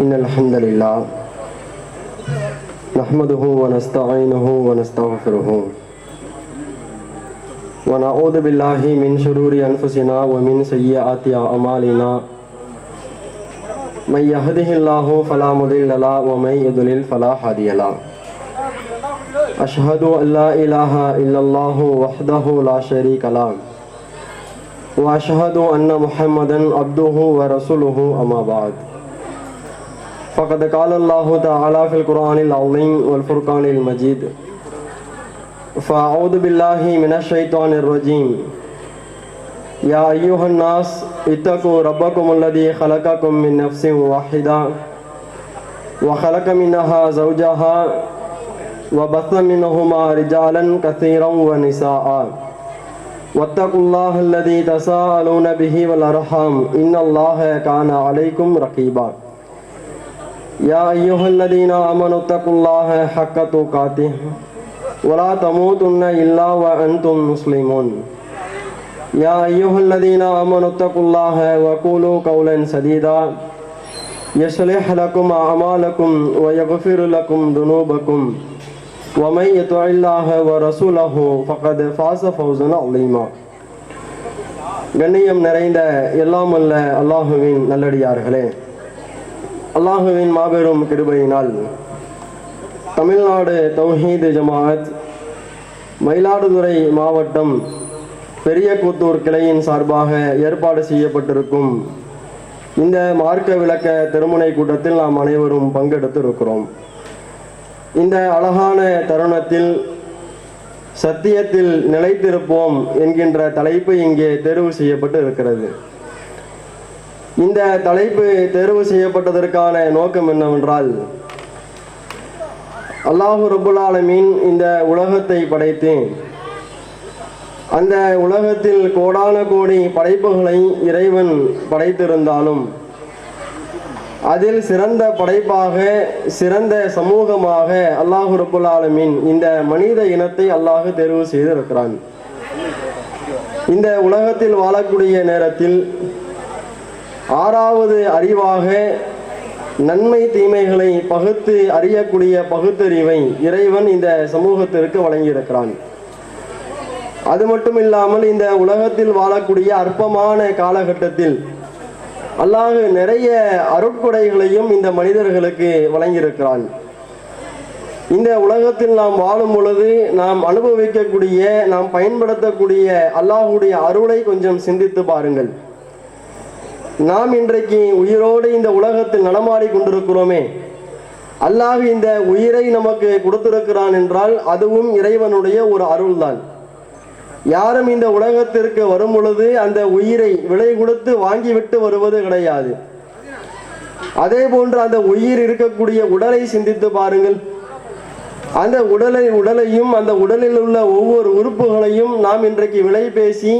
إن الحمد لله نحمده ونستعينه ونستغفره ونعوذ بالله من شرور أنفسنا ومن سيئات أعمالنا من يهده الله فلا مضل له ومن يضلل فلا هادي له أشهد أن لا إله إلا الله وحده لا شريك له وأشهد أن محمدا عبده ورسوله أما بعد فقد قال الله تعالى في القرآن العظيم والفرقان المجيد فأعوذ بالله من الشيطان الرجيم يا أيها الناس اتقوا ربكم الذي خلقكم من نفس واحدة وخلق منها زوجها وبث منهما رجالا كثيرا ونساء واتقوا الله الذي تساءلون به والأرحام إن الله كان عليكم رقيبا يا أيها الذين آمنوا اتقوا الله حق تقاته ولا تموتن إلا وأنتم مسلمون يا أيها الذين آمنوا اتقوا الله وقولوا قولا سديدا يصلح لكم أعمالكم ويغفر لكم ذنوبكم ومن يطع الله ورسوله فقد فاز فوزا عظيما. கண்ணியம் நிறைந்த எல்லாம் வல்ல அல்லாஹுவின் நல்லடியார்களே, அல்லாஹுவின் மாபெரும் கிருபையினால் தமிழ்நாடு தௌஹீத் ஜமாஅத் மயிலாடுதுறை மாவட்டம் பெரியகூத்தூர் கிளையின் சார்பாக ஏற்பாடு செய்யப்பட்டிருக்கும் இந்த மார்க்க விளக்க திருமுனை கூட்டத்தில் நாம் அனைவரும் பங்கெடுத்து இருக்கிறோம். இந்த அழகான தருணத்தில் சத்தியத்தில் நிலைத்திருப்போம் என்கின்ற தலைப்பு இங்கே தேர்வு செய்யப்பட்டு இருக்கிறது. இந்த தலைப்பு தேர்வு செய்யப்பட்டதற்கான நோக்கம் என்னவென்றால், அல்லாஹு ரப்புல் ஆலமீன் இந்த உலகத்தை படைத்து அந்த உலகத்தில் கோடான கோடி படைப்புகளை இறைவன் படைத்திருந்தாலும் அதில் சிறந்த படைப்பாக சிறந்த சமூகமாக அல்லாஹு ரப்புல் ஆலமீன் இந்த மனித இனத்தை அல்லாஹ் தேர்வு செய்திருக்கிறான். இந்த உலகத்தில் வாழக்கூடிய நேரத்தில் ஆறாவது அறிவாக நன்மை தீமைகளை பகுத்து அறியக்கூடிய பகுத்தறிவை இறைவன் இந்த சமூகத்திற்கு வழங்கியிருக்கிறான். அது மட்டும் இல்லாமல் இந்த உலகத்தில் வாழக்கூடிய அற்பமான காலகட்டத்தில் அல்லாஹ் நிறைய அருட்கொடைகளையும் இந்த மனிதர்களுக்கு வழங்கியிருக்கிறான். இந்த உலகத்தில் நாம் வாழும் பொழுது நாம் அனுபவிக்கக்கூடிய நாம் பயன்படுத்தக்கூடிய அல்லாஹுடைய அருளை கொஞ்சம் சிந்தித்து பாருங்கள். நாம் இன்றைக்கு உயிரோடு இந்த உலகத்தில் நடமாடி கொண்டிருக்கிறோமே, அல்லாஹ் இந்த உயிரை நமக்கு கொடுத்திருக்கிறான் என்றால் அதுவும் இறைவனுடைய ஒரு அருள்தான். யாரும் இந்த உலகத்திற்கு வரும் பொழுது அந்த உயிரை விலை கொடுத்து வாங்கிவிட்டு வருவது கிடையாது. அதே போன்று அந்த உயிர் இருக்கக்கூடிய உடலை சிந்தித்து பாருங்கள். அந்த உடலையும் அந்த உடலில் உள்ள ஒவ்வொரு உறுப்புகளையும் நாம் இன்றைக்கு விலை பேசி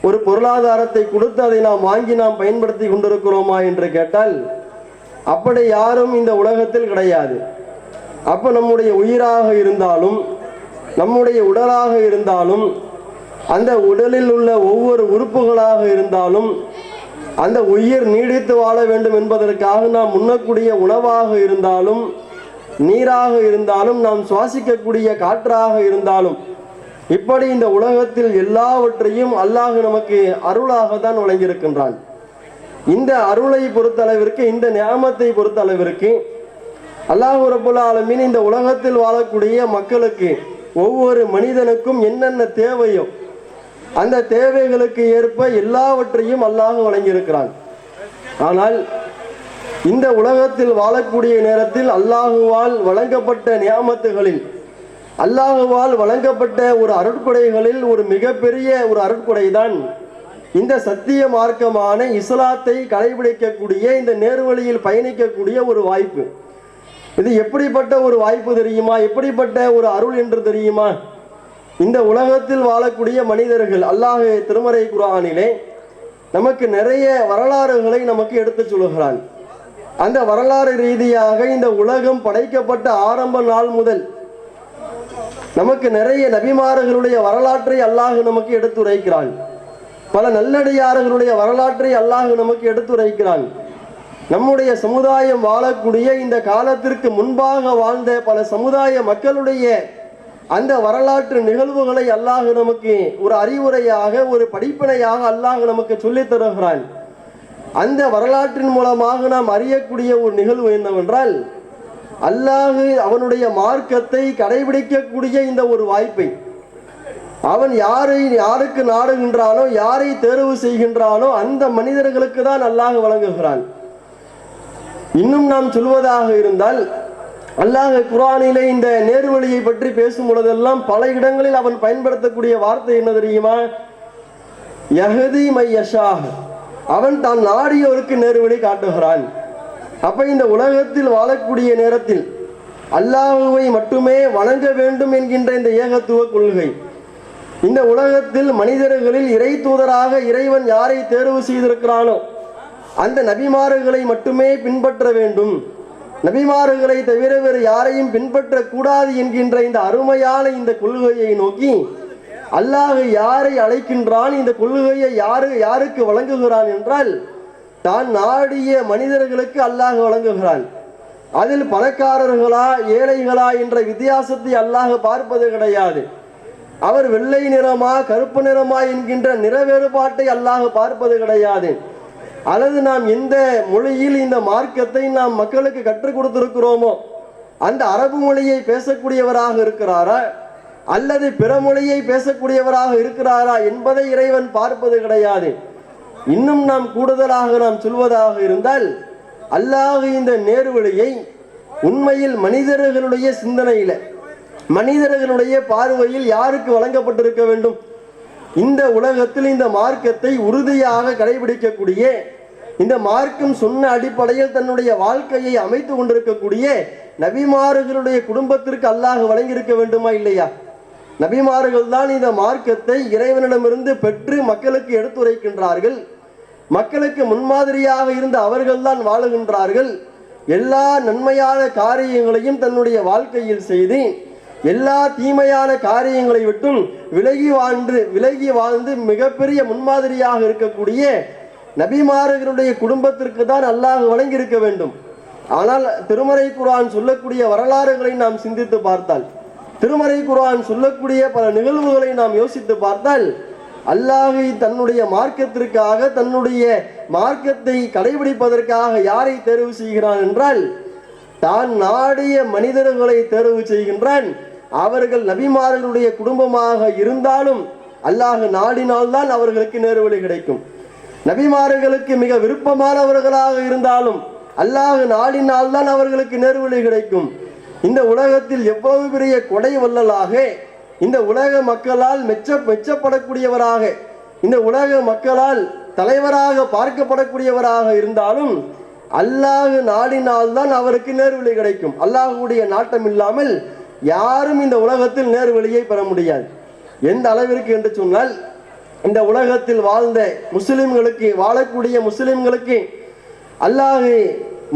ஒரு பொருளாதாரத்தை கொடுத்து அதை நாம் வாங்கி நாம் பயன்படுத்தி கொண்டிருக்கிறோமா என்று கேட்டால் அப்படி யாரும் இந்த உலகத்தில் கிடையாது. அப்போ நம்முடைய உயிராக இருந்தாலும் நம்முடைய உடலாக இருந்தாலும் அந்த உடலில் உள்ள ஒவ்வொரு உறுப்புகளாக இருந்தாலும் அந்த உயிர் நீடித்து வாழ வேண்டும் என்பதற்காக நாம் உண்ணக்கூடிய உணவாக இருந்தாலும் நீராக இருந்தாலும் நாம் சுவாசிக்கக்கூடிய காற்றாக இருந்தாலும் இப்படி இந்த உலகத்தில் எல்லாவற்றையும் அல்லாஹ் நமக்கு அருளாக தான் வழங்கியிருக்கின்றான். இந்த அருளை பொறுத்தளவிற்கு இந்த நியாமத்தை பொறுத்தளவிற்கு அல்லாஹ் ரப்புல் ஆலமீன் இந்த உலகத்தில் வாழக்கூடிய மக்களுக்கு ஒவ்வொரு மனிதனுக்கும் என்னென்ன தேவையோ அந்த தேவைகளுக்கு ஏற்ப எல்லாவற்றையும் அல்லாஹ் வழங்கியிருக்கிறான். ஆனால் இந்த உலகத்தில் வாழக்கூடிய நேரத்தில் அல்லாஹுவால் வழங்கப்பட்ட நியாமத்துகளில் அல்லாஹுவால் வழங்கப்பட்ட ஒரு அருட்கொடைகளில் ஒரு மிகப்பெரிய ஒரு அருட்கொடை தான் இந்த சத்திய மார்க்கமான இஸ்லாத்தை கடைபிடிக்கக்கூடிய இந்த நேர்வழியில் பயணிக்கக்கூடிய ஒரு வாய்ப்பு. இது எப்படிப்பட்ட ஒரு வாய்ப்பு தெரியுமா? எப்படிப்பட்ட ஒரு அருள் என்று தெரியுமா? இந்த உலகத்தில் வாழக்கூடிய மனிதர்கள் அல்லாஹ் திருமறை குர்ஆனிலே நமக்கு நிறைய வரலாறுகளை நமக்கு எடுத்து சொல்கிறான். அந்த வரலாறு ரீதியாக இந்த உலகம் படைக்கப்பட்ட ஆரம்ப நாள் முதல் நமக்கு நிறைய நபிமார்களுடைய வரலாற்றை அல்லாஹ் நமக்கு எடுத்துரைக்கிறான். பல நல்லடியார்களுடைய வரலாற்றை அல்லாஹ் நமக்கு எடுத்துரைக்கிறான். நம்முடைய சமுதாயம் வாழக்கூடிய இந்த காலத்திற்கு முன்பாக வாழ்ந்த பல சமுதாய மக்களுடைய அந்த வரலாற்று நிகழ்வுகளை அல்லாஹ் நமக்கு ஒரு அறிவுரையாக, ஒரு படிப்பினையாக அல்லாஹ் நமக்கு சொல்லித் தருகிறான். அந்த வரலாற்றின் மூலமாக நாம் அறியக்கூடிய ஒரு நிகழ்வு என்னவென்றால், அல்லாஹ் அவனுடைய மார்க்கத்தை கடைபிடிக்கக்கூடிய இந்த ஒரு வாய்ப்பை அவன் யாருக்கு நாடுகின்றானோ, யாரை தேர்வு செய்கின்றானோ அந்த மனிதர்களுக்கு தான் அல்லாஹ் வழங்குகிறான். இன்னும் நாம் சொல்வதாக இருந்தால், அல்லாஹ் குர்ஆனிலே இந்த நேர்வழியை பற்றி பேசும் பொழுதெல்லாம் பல இடங்களில் அவன் பயன்படுத்தக்கூடிய வார்த்தை என்ன தெரியுமா? யஹ்தி மை யஷாஹ், அவன் தான் நாடியோருக்கு நேர்வழி காட்டுகிறான். அப்ப இந்த உலகத்தில் வாழக்கூடிய நேரத்தில் அல்லாஹுவை மட்டுமே வணங்க வேண்டும் என்கின்ற இந்த ஏகத்துவ கொள்கை, இந்த உலகத்தில் மனிதர்களில் இறை தூதராக இறைவன் யாரை தேர்வு செய்திருக்கிறானோ அந்த நபிமார்களை மட்டுமே பின்பற்ற வேண்டும், நபிமார்களை தவிர வேறு யாரையும் பின்பற்றக்கூடாது என்கின்ற இந்த அருமையான இந்த கொள்கையை நோக்கி அல்லாஹ் யாரை அழைக்கின்றான், இந்த கொள்கையை யாருக்கு வழங்குகிறான் என்றால் தான் நாடிய மனிதர்களுக்கு அல்லாஹ் வழங்குகிறான். அதில் பணக்காரர்களா ஏழைகளா என்ற வித்தியாசத்தை அல்லாஹ் பார்ப்பது கிடையாது. அவர் வெள்ளை நிறமா கருப்பு நிறமா என்கின்ற நிற வேறுபாட்டை அல்லாஹ் பார்ப்பது கிடையாது. அல்லது நாம் எந்த மொழியில் இந்த மார்க்கத்தை நாம் மக்களுக்கு கற்றுக் கொடுத்திருக்கிறோமோ அந்த அரபு மொழியை பேசக்கூடியவராக இருக்கிறாரா அல்லது பிற மொழியை பேசக்கூடியவராக இருக்கிறாரா என்பதை இறைவன் பார்ப்பது கிடையாது. இன்னும் நாம் கூடுதலாக நாம் சொல்வதாக இருந்தால், அல்லாஹ் இந்த நேர்வழியை உண்மையில் மனிதர்களுடைய சிந்தனையில, மனிதர்களுடைய பார்வையில் யாருக்கு வழங்கப்பட்டிருக்க வேண்டும்? இந்த உலகத்தில் இந்த மார்க்கத்தை உறுதியாக கடைபிடிக்கக்கூடிய, இந்த மார்க்கம் சொன்ன அடிப்படையில் தன்னுடைய வாழ்க்கையை அமைத்து கொண்டிருக்கக்கூடிய நபிமார்களுடைய குடும்பத்திற்கு அல்லாஹ் வழங்கியிருக்க வேண்டுமா இல்லையா? நபிமார்கள் தான் இந்த மார்க்கத்தை இறைவனிடமிருந்து பெற்று மக்களுக்கு எடுத்துரைக்கின்றார்கள். மக்களுக்கு முன்மாதிரியாக இருந்த அவர்கள் தான் வாழுகின்றார்கள். எல்லா நன்மையான காரியங்களையும் தன்னுடைய வாழ்க்கையில் செய்து எல்லா தீமையான காரியங்களை விட்டும் விலகி வாழ்ந்து மிகப்பெரிய முன்மாதிரியாக இருக்கக்கூடிய நபிமார்களுடைய குடும்பத்திற்கு தான் அல்லாஹ் வழங்கியிருக்க வேண்டும். ஆனால் திருமறை குர்ஆன் சொல்லக்கூடிய வரலாறுகளை நாம் சிந்தித்து பார்த்தால், திருமறை குர்ஆன் சொல்லக்கூடிய பல நிகழ்வுகளை நாம் யோசித்து பார்த்தால், அல்லாஹ் தன்னுடைய மார்க்கத்திற்காக, தன்னுடைய மார்க்கத்தை கடைபிடிப்பதற்காக யாரை தேர்வு செய்கிறான் என்றால் தான் நாடிய மனிதர்களை தேர்வு செய்கின்றான். அவர்கள் நபிமார்களுடைய குடும்பமாக இருந்தாலும் அல்லாஹ் நாடினால்தான் அவர்களுக்கு நேர்வழி கிடைக்கும். நபிமார்களுக்கு மிக விருப்பமானவர்களாக இருந்தாலும் அல்லாஹ் நாடினால்தான் அவர்களுக்கு நேர்வழி கிடைக்கும். இந்த உலகத்தில் எவ்வளவு பெரிய கொடை வள்ளலாக, இந்த உலக மக்களால் மெச்சப்படக்கூடியவராக, இந்த உலக மக்களால் தலைவராக பார்க்கப்படக்கூடியவராக இருந்தாலும் அல்லாஹ் நாடினால்தான் அவருக்கு நேர்வழி கிடைக்கும். அல்லாஹுடைய நாட்டம் இல்லாமல் யாரும் இந்த உலகத்தில் நேர்வழியை பெற முடியாது. எந்த அளவிற்கு என்று சொன்னால், இந்த உலகத்தில் வாழ்ந்த முஸ்லிம்களுக்கு, வாழக்கூடிய முஸ்லிம்களுக்கு அல்லாஹ்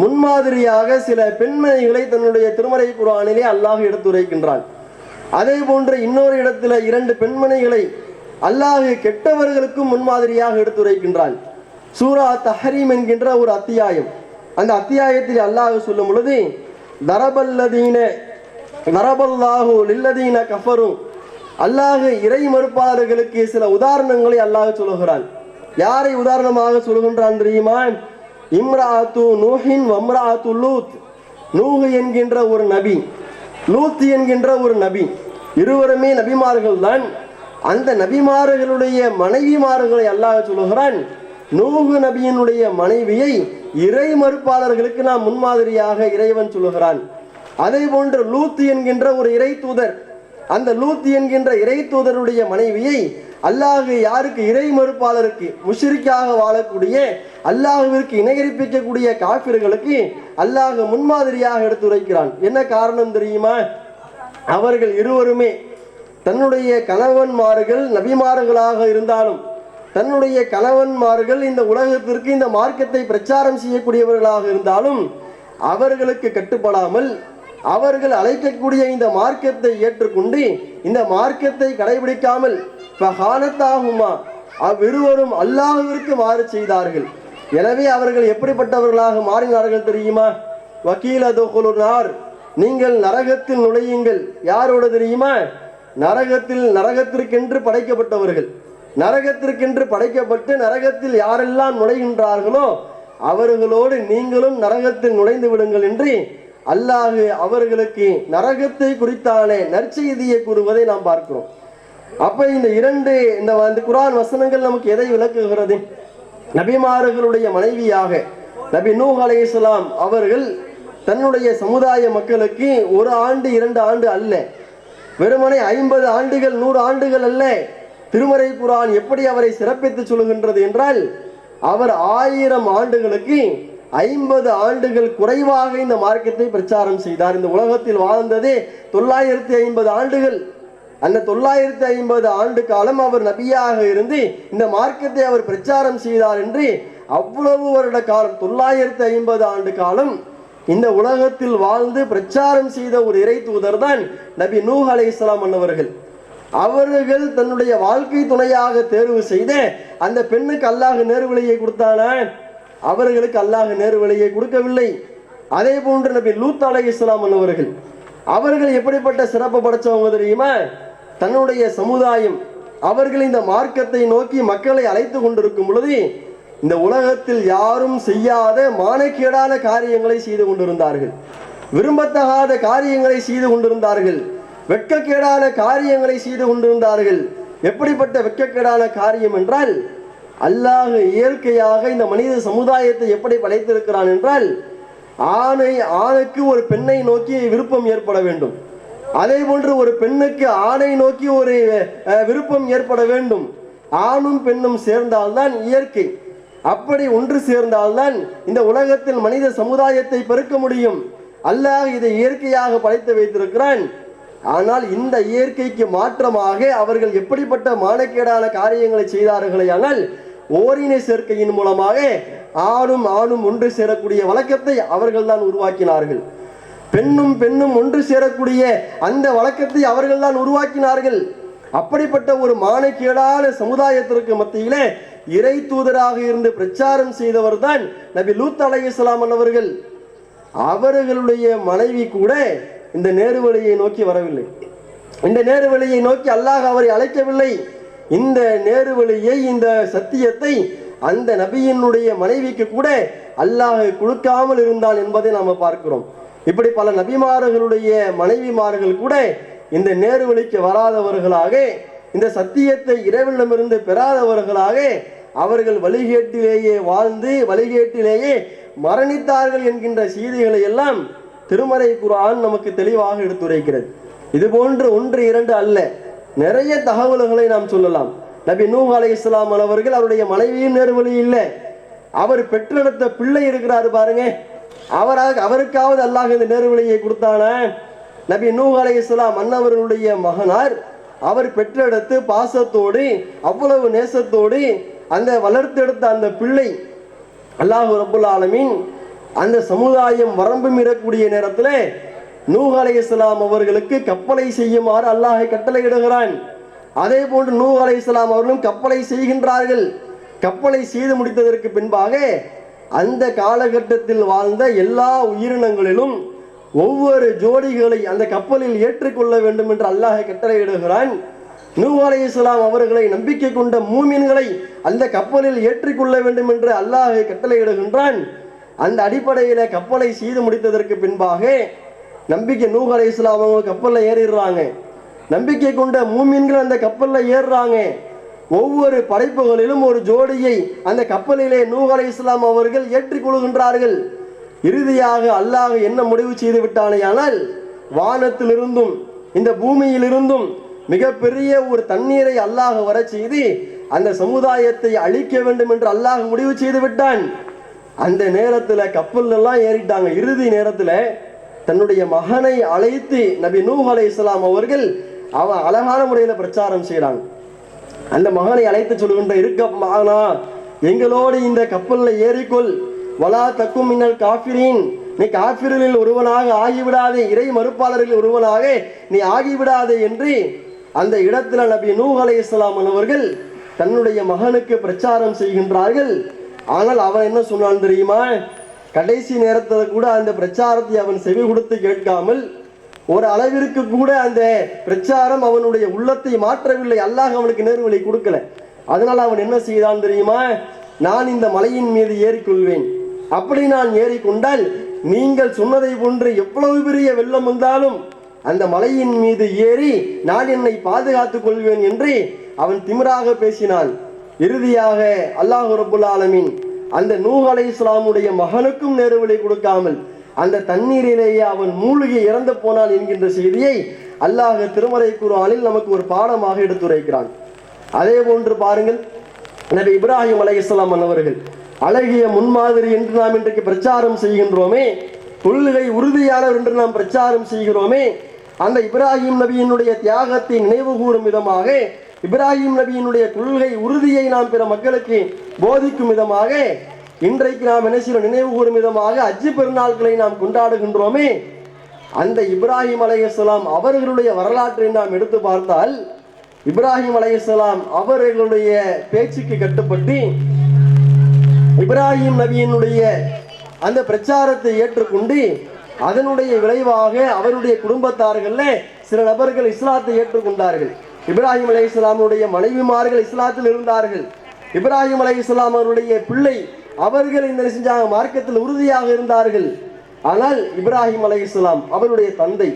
முன்மாதிரியாக சில பெண்மணிகளை தன்னுடைய திருமறை குர்ஆனிலே அல்லாஹ் எடுத்துரைக்கின்றான். அதே போன்று இன்னொரு இடத்துல 2 பெண்மணிகளை அல்லாஹ் கெட்டவர்களுக்கும் முன்மாதிரியாக எடுத்துரைக்கின்றான். சூரா தஹரீம் என்கின்ற ஒரு அத்தியாயம், அந்த அத்தியாயத்தில் அல்லாஹ் சொல்லும் பொழுது தரபல்லாஹு லில்லதீன கஃபரு, அல்லாஹ் இறை மறுப்பாளர்களுக்கு சில உதாரணங்களை அல்லாஹ் சொல்லுகிறான். யாரை உதாரணமாக சொல்கின்றான் தெரியுமா? இம்ராஅத்து நூஹின் வம்ராஅத்து லூத், நூஹ் என்கின்ற ஒரு நபி, லூத் என்கின்ற ஒரு நபி, இருவருமே நபிமார்கள் தான். அந்த நபிமார்களுடைய மனைவிமார்களை அல்லாஹ் சொல்லுகிறான். நூஹ் நபியினுடைய மனைவியை இறை மறுப்பாளர்களுக்கு நாம் முன்மாதிரியாக இறைவன் சொல்லுகிறான். அதே போன்று லூத் என்கின்ற ஒரு இறை தூதர், அந்த லூத் என்கின்ற இறை தூதருடைய மனைவியை அல்லாஹ் யாருக்கு? இறை மறுப்பாளருக்கு, முஷ்ரிக்காக வாழக்கூடிய, அல்லாஹ்விற்கு இணைகரிப்பிக்கக்கூடிய காஃபிர்களுக்கு அல்லாஹ் முன்மாதிரியாக எடுத்துரைக்கிறான். என்ன காரணம் தெரியுமா? அவர்கள் இருவருமே தன்னுடைய கணவன்மார்கள் நபிமார்களாக இருந்தாலும், தன்னுடைய கணவன்மார்கள் இந்த உலகத்திற்கு இந்த மார்க்கத்தை பிரச்சாரம் செய்யக்கூடியவர்களாக இருந்தாலும் அவர்களுக்கு கட்டுப்படாமல், அவர்கள் அழைக்கக்கூடிய இந்த மார்க்கத்தை ஏற்றுக்கொண்டு இந்த மார்க்கத்தை கடைபிடிக்காமல் அவ்விருவரும் அல்லாஹ்விற்கு மாறு செய்தார்கள். எனவே அவர்கள் எப்படிப்பட்டவர்களாக மாறினார்கள் தெரியுமா? வக்கீல துகுலுனார், நீங்கள் நரகத்தில் நுழையுங்கள். யாரோட தெரியுமா? நரகத்திற்கென்று படைக்கப்பட்டவர்கள், நரகத்திற்கென்று படைக்கப்பட்டு நரகத்தில் யாரெல்லாம் நுழைகின்றார்களோ அவர்களோடு நீங்களும் நரகத்தில் நுழைந்து விடுங்கள் என்று அல்லாஹ் அவர்களுக்கு நரகத்தை குறித்தான நற்செய்தியை கூறுவதை நாம் பார்க்கிறோம். அப்ப இந்த குர்ஆன் வசனங்கள் நமக்கு எதை விளக்குகிறது? நபிமார்களுடைய மனைவியாக நபி நூஹ் அலைஹிஸ்ஸலாம் அவர்கள் தன்னுடைய சமுதாய மக்களுக்கு 1 ஆண்டு 2 ஆண்டு அல்ல, வெறுமனே 50 ஆண்டுகள் 100 ஆண்டுகள் அல்ல. திருமறை குர்ஆன் எப்படி அவரை சிறப்பித்து சொல்கின்றது என்றால், அவர் 1000 ஆண்டுகளுக்கு 50 ஆண்டுகள் குறைவாக இந்த மார்க்கத்தை பிரச்சாரம் செய்தார். இந்த உலகத்தில் வாழ்ந்ததே 950 ஆண்டுகள். அந்த 950 ஆண்டு காலம் அவர் நபியாக இருந்து இந்த மார்க்கத்தை அவர் பிரச்சாரம் செய்தார் என்று அவ்வளவு வருட காலம் 950 ஆண்டு காலம் இந்த உலகத்தில் வாழ்ந்து பிரச்சாரம் செய்த ஒரு இறை தூதர் தான் நபி நூஹ் அலைஹிஸ்ஸலாம் அவர்கள். அவர்கள் தன்னுடைய வாழ்க்கை துணையாக தேர்வு செய்த அந்த பெண்ணுக்கு அல்லாஹ் நேர்வழியை கொடுத்தானா? அவர்களுக்கு அல்லாஹ் நேர்வழியை கொடுக்கவில்லை. அதே போன்று நபி லூத் அலைஹிஸ்ஸலாம் அவர்கள் எப்படிப்பட்ட சிறப்பு படைச்சவங்க தெரியுமா? தன்னுடைய சமுதாயம் அவர்கள் இந்த மார்க்கத்தை நோக்கி மக்களை அழைத்து கொண்டிருக்கும் பொழுது இந்த உலகத்தில் யாரும் செய்யாத மானக்கேடான காரியங்களை செய்து கொண்டிருந்தார்கள், விரும்பத்தகாத காரியங்களை செய்து கொண்டிருந்தார்கள், வெட்கக்கேடான காரியங்களை செய்து கொண்டிருந்தார்கள். எப்படிப்பட்ட வெட்கக்கேடான காரியம் என்றால், அல்லாஹ் இயற்கையாக இந்த மனித சமுதாயத்தை எப்படி படைத்திருக்கிறான் என்றால், ஆணுக்கு ஒரு பெண்ணை நோக்கி விருப்பம் ஏற்பட வேண்டும், அதே போன்று ஒரு பெண்ணுக்கு ஆணை நோக்கி ஒரு விருப்பம் ஏற்பட வேண்டும். ஆணும் பெண்ணும் சேர்ந்தால்தான் இயற்கை, அப்படி ஒன்று சேர்ந்தால்தான் இந்த உலகத்தில் மனித சமுதாயத்தை பெருக்க முடியும். அல்லாஹ் இதை இயற்கையாக படைத்து வைத்திருக்கிறான். ஆனால் இந்த இயற்கைக்கு மாற்றமாக அவர்கள் எப்படிப்பட்ட மானக்கேடான காரியங்களை செய்தார்களே, ஆனால் ஓரினை சேர்க்கையின் மூலமாக ஆணும் ஒன்று சேரக்கூடிய வழக்கத்தை அவர்கள் தான் உருவாக்கினார்கள். பெண்ணும் ஒன்று சேரக்கூடிய அந்த வழக்கத்தை அவர்கள் தான் உருவாக்கினார்கள். அப்படிப்பட்ட ஒரு மானக்கேடான சமுதாயத்திற்கு மத்தியிலே இறை தூதராக இருந்து பிரச்சாரம் செய்தவர் தான் நபி லூத் அலைஹிஸ்ஸலாம் அவர்கள். அவர்களுடைய மனைவி கூட இந்த நேர்வழியை நோக்கி வரவில்லை, இந்த நேர்வழியை நோக்கி அல்லாஹ் அவரை அழைக்கவில்லை. இந்த நேர்வழியை, இந்த சத்தியத்தை அந்த நபியினுடைய மனைவிக்கு கூட அல்லாஹ் கொடுக்காமல் இருந்தான் என்பதை நாம் பார்க்கிறோம். இப்படி பல நபிமார்களுடைய மனைவிமார்கள் கூட இந்த நேர்வழிக்கு வராதவர்களாக, இந்த சத்தியத்தை இறைவனிடமிருந்து பெறாதவர்களாக அவர்கள் வழிகேட்டிலேயே வாழ்ந்து வழிகேட்டிலேயே மரணித்தார்கள் என்கின்ற செய்திகளை எல்லாம் திருமறை குர்ஆன் நமக்கு தெளிவாக எடுத்துரைக்கிறது. இது போன்று 1 2 அல்ல, நிறைய தகவல்களை நாம் சொல்லலாம். நபி நூஹ் அலைஹிஸ்ஸலாம் அவர்கள் அவருடைய மனைவியும் நேர்வழி இல்லை, அவர் பெற்றெடுத்த பிள்ளை இருக்கிறாரு பாருங்க, அவருக்காவது அல்லாஹ் இந்த நேர்வழியை கொடுத்தானா? நபி நூஹ் அலைஹிஸ்ஸலாம் அன்னவர்களுடைய மகனார், அவர் பெற்றெடுத்து பாசத்தோடு அவ்வளவு நேசத்தோடு அந்த வளர்த்தெடுத்த அந்த பிள்ளை அல்லாஹ் ரப்புல் ஆலமீன் அந்த சமுதாயம் வரம்பு மீறக்கூடிய நேரத்தில் நூஹ் அலைஹிஸ்ஸலாம் அவர்களுக்கு கப்பலை செய்யுமாறு அல்லாஹ் கட்டளையிடுகிறான். அதே போன்று நூஹ் அலைஹிஸ்ஸலாம் அவர்களும் கப்பலை செய்கின்றார்கள். கப்பலை செய்து முடித்ததற்கு பின்பாக அந்த காலகட்டத்தில் வாழ்ந்த எல்லா உயிரினங்களிலும் ஒவ்வொரு ஜோடிகளை அந்த கப்பலில் ஏற்றுக்கொள்ள வேண்டும் என்று அல்லாஹ் கட்டளையிடுகிறான். நூஹ் அலைஹிஸ்ஸலாம் அவர்களை நம்பிக்கை கொண்ட மூமின்களை அந்த கப்பலில் ஏற்றுக்கொள்ள வேண்டும் என்று அல்லாஹ் கட்டளையிடுகின்றான். அந்த அடிப்படையில் கப்பலை செய்து முடித்ததற்கு பின்பாக நம்பிக்கை நூஹ் அலைஹிஸ்ஸலாம் அவங்க கப்பலில் ஏறிடுறாங்க. நம்பிக்கை கொண்ட மூமின்கள் அந்த கப்பலில் ஏறுறாங்க. ஒவ்வொரு படைப்புகளிலும் ஒரு ஜோடியை அந்த கப்பலிலே நூஹ் அலைஹிஸ்ஸலாம் அவர்கள் ஏற்றுக்கொள்கின்றார்கள். இறுதியாக அல்லாஹ் என்ன முடிவு செய்து விட்டானேயானால், வானத்திலிருந்தும் இந்த பூமியிலிருந்தும் மிகப்பெரிய ஒரு தண்ணீரை அல்லாஹ் வர செய்து அந்த சமுதாயத்தை அழிக்க வேண்டும் என்று அல்லாஹ் முடிவு செய்து விட்டான். அந்த நேரத்தில் கப்பல் எல்லாம் ஏறிட்டாங்க. இறுதி நேரத்தில் தன்னுடைய மகனை அழைத்து நபி நூஹ் அலைஹிஸ்ஸலாம் அவர்கள் அவன் அழகான முறையில் பிரச்சாரம் செய்கிறாங்க. அந்த மகனை அழைத்து சொல்கின்ற, இருக்க மகனா, எங்களோடு இந்த கப்பலில் ஏறிக்கொள், வலா தக்கும் மின்னல் காஃபிரீன், நீ காஃபிர்களில் ஒருவனாக ஆகிவிடாதே, இறை மறுப்பாளர்களில் ஒருவனாக நீ ஆகிவிடாதே என்று அந்த இடத்துல நபி நூஹ் அலைஹிஸ்ஸலாம் அவர்கள் தன்னுடைய மகனுக்கு பிரச்சாரம் செய்கின்றார்கள். ஆனால் அவன் என்ன சொன்னான் தெரியுமா? கடைசி நேரத்தில் கூட அந்த பிரச்சாரத்தை அவன் செவி கொடுத்து கேட்காமல் ஒரு அளவிற்கு கூட அந்த பிரச்சாரம் அவனுடைய உள்ளத்தை மாற்றவில்லை. அல்லாஹ் அவனுக்கு நேர்வழி கொடுக்கல. அதனால் அவன் என்ன செய்தான் தெரியுமா? நான் இந்த மலையின் மீது ஏறிக்கொள்வேன். அப்படி நான் ஏறிக்கொண்டால் நீங்கள் சொன்னதை போன்று எவ்வளவு பெரிய வெள்ளம் வந்தாலும் அந்த மலையின் மீது ஏறி நான் என்னை பாதுகாத்துக் கொள்வேன் என்று அவன் திமிராக பேசினான். இறுதியாக அல்லாஹ் ரப்புல் ஆலமீன் அந்த நூஹ் அலைஹிஸ்ஸலாமுடைய மகனுக்கும் நேர்வழி கொடுக்காமல் அந்த தண்ணீரிலேயே அவன் மூழ்கி இறந்து போனான் என்கின்ற செய்தியை அல்லாஹ் திருமறை குர்ஆனில் நமக்கு ஒரு பாடமாக எடுத்துரைக்கிறான். அதே போன்று பாருங்கள், நபி இப்ராஹிம் அலைஹிஸ்ஸலாம் அவர்கள் அழகிய முன்மாதிரி என்று நாம் இன்றைக்கு பிரச்சாரம் செய்கின்றோமே, கொள்கை உறுதியாளர் என்று நாம் பிரச்சாரம் செய்கிறோமே, அந்த இப்ராஹிம் நபியினுடைய தியாகத்தை நினைவு கூறும் விதமாக, இப்ராஹிம் நபியினுடைய கொள்கை உறுதியை நாம் பிற மக்களுக்கு போதிக்கும் விதமாக இன்றைக்கு நாம் என்ன செய்கிறோம்? நினைவு கூறும் விதமாக ஹஜ் பெருநாட்களை நாம் கொண்டாடுகின்றோமே. அந்த இப்ராஹிம் அலைஹிஸ்ஸலாம் அவர்களுடைய வரலாற்றை நாம் எடுத்து பார்த்தால், இப்ராஹிம் அலைஹிஸ்ஸலாம் அவர்களுடைய பேச்சுக்கு கட்டுப்பட்டு இப்ராஹிம் நபியினுடைய அந்த பிரச்சாரத்தை ஏற்றுக்கொண்டு அதனுடைய விளைவாக அவருடைய குடும்பத்தார்கள் சில நபர்கள் இஸ்லாத்தை ஏற்றுக்கொண்டார்கள். இப்ராஹிம் அலைஹிஸ்ஸலாமுடைய மனைவிமார்கள் இஸ்லாத்தில் இருந்தார்கள். இப்ராஹிம் அலைஹிஸ்ஸலாம் அவருடைய பிள்ளை அவர்கள் இந்த செஞ்சாங்க மார்க்கத்தில் உறுதியாக இருந்தார்கள். ஆனால் இப்ராஹிம் அலைஹிஸ்ஸலாம் அவருடைய தந்தை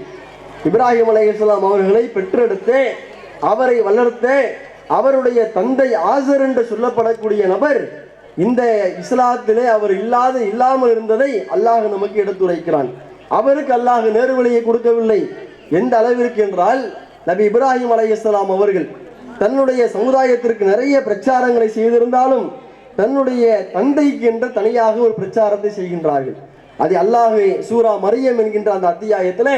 இப்ராஹிம் அலைஹிஸ்ஸலாம் அவர்களை பெற்றெடுத்து அவரை வளர்த்த அவருடைய தந்தை ஆசர் என்று சொல்லப்படக்கூடிய நபர் இந்த இஸ்லாத்திலே அவர் இல்லாமல் இருந்ததை அல்லாஹ் நமக்கு எடுத்துரைக்கிறான். அவருக்கு அல்லாஹ் நேர்வழியை கொடுக்கவில்லை. எந்த அளவிற்கு என்றால், நபி இப்ராஹிம் அலைஹிஸ்ஸலாம் அவர்கள் தன்னுடைய சமுதாயத்திற்கு நிறைய பிரச்சாரங்களை செய்திருந்தாலும் தன்னுடைய தந்தைக்கு என்று தனியாக ஒரு பிரச்சாரத்தை செய்கின்றார்கள். அது அல்லாஹ் சூரா மரியம் என்கின்ற அந்த அத்தியாயத்தில்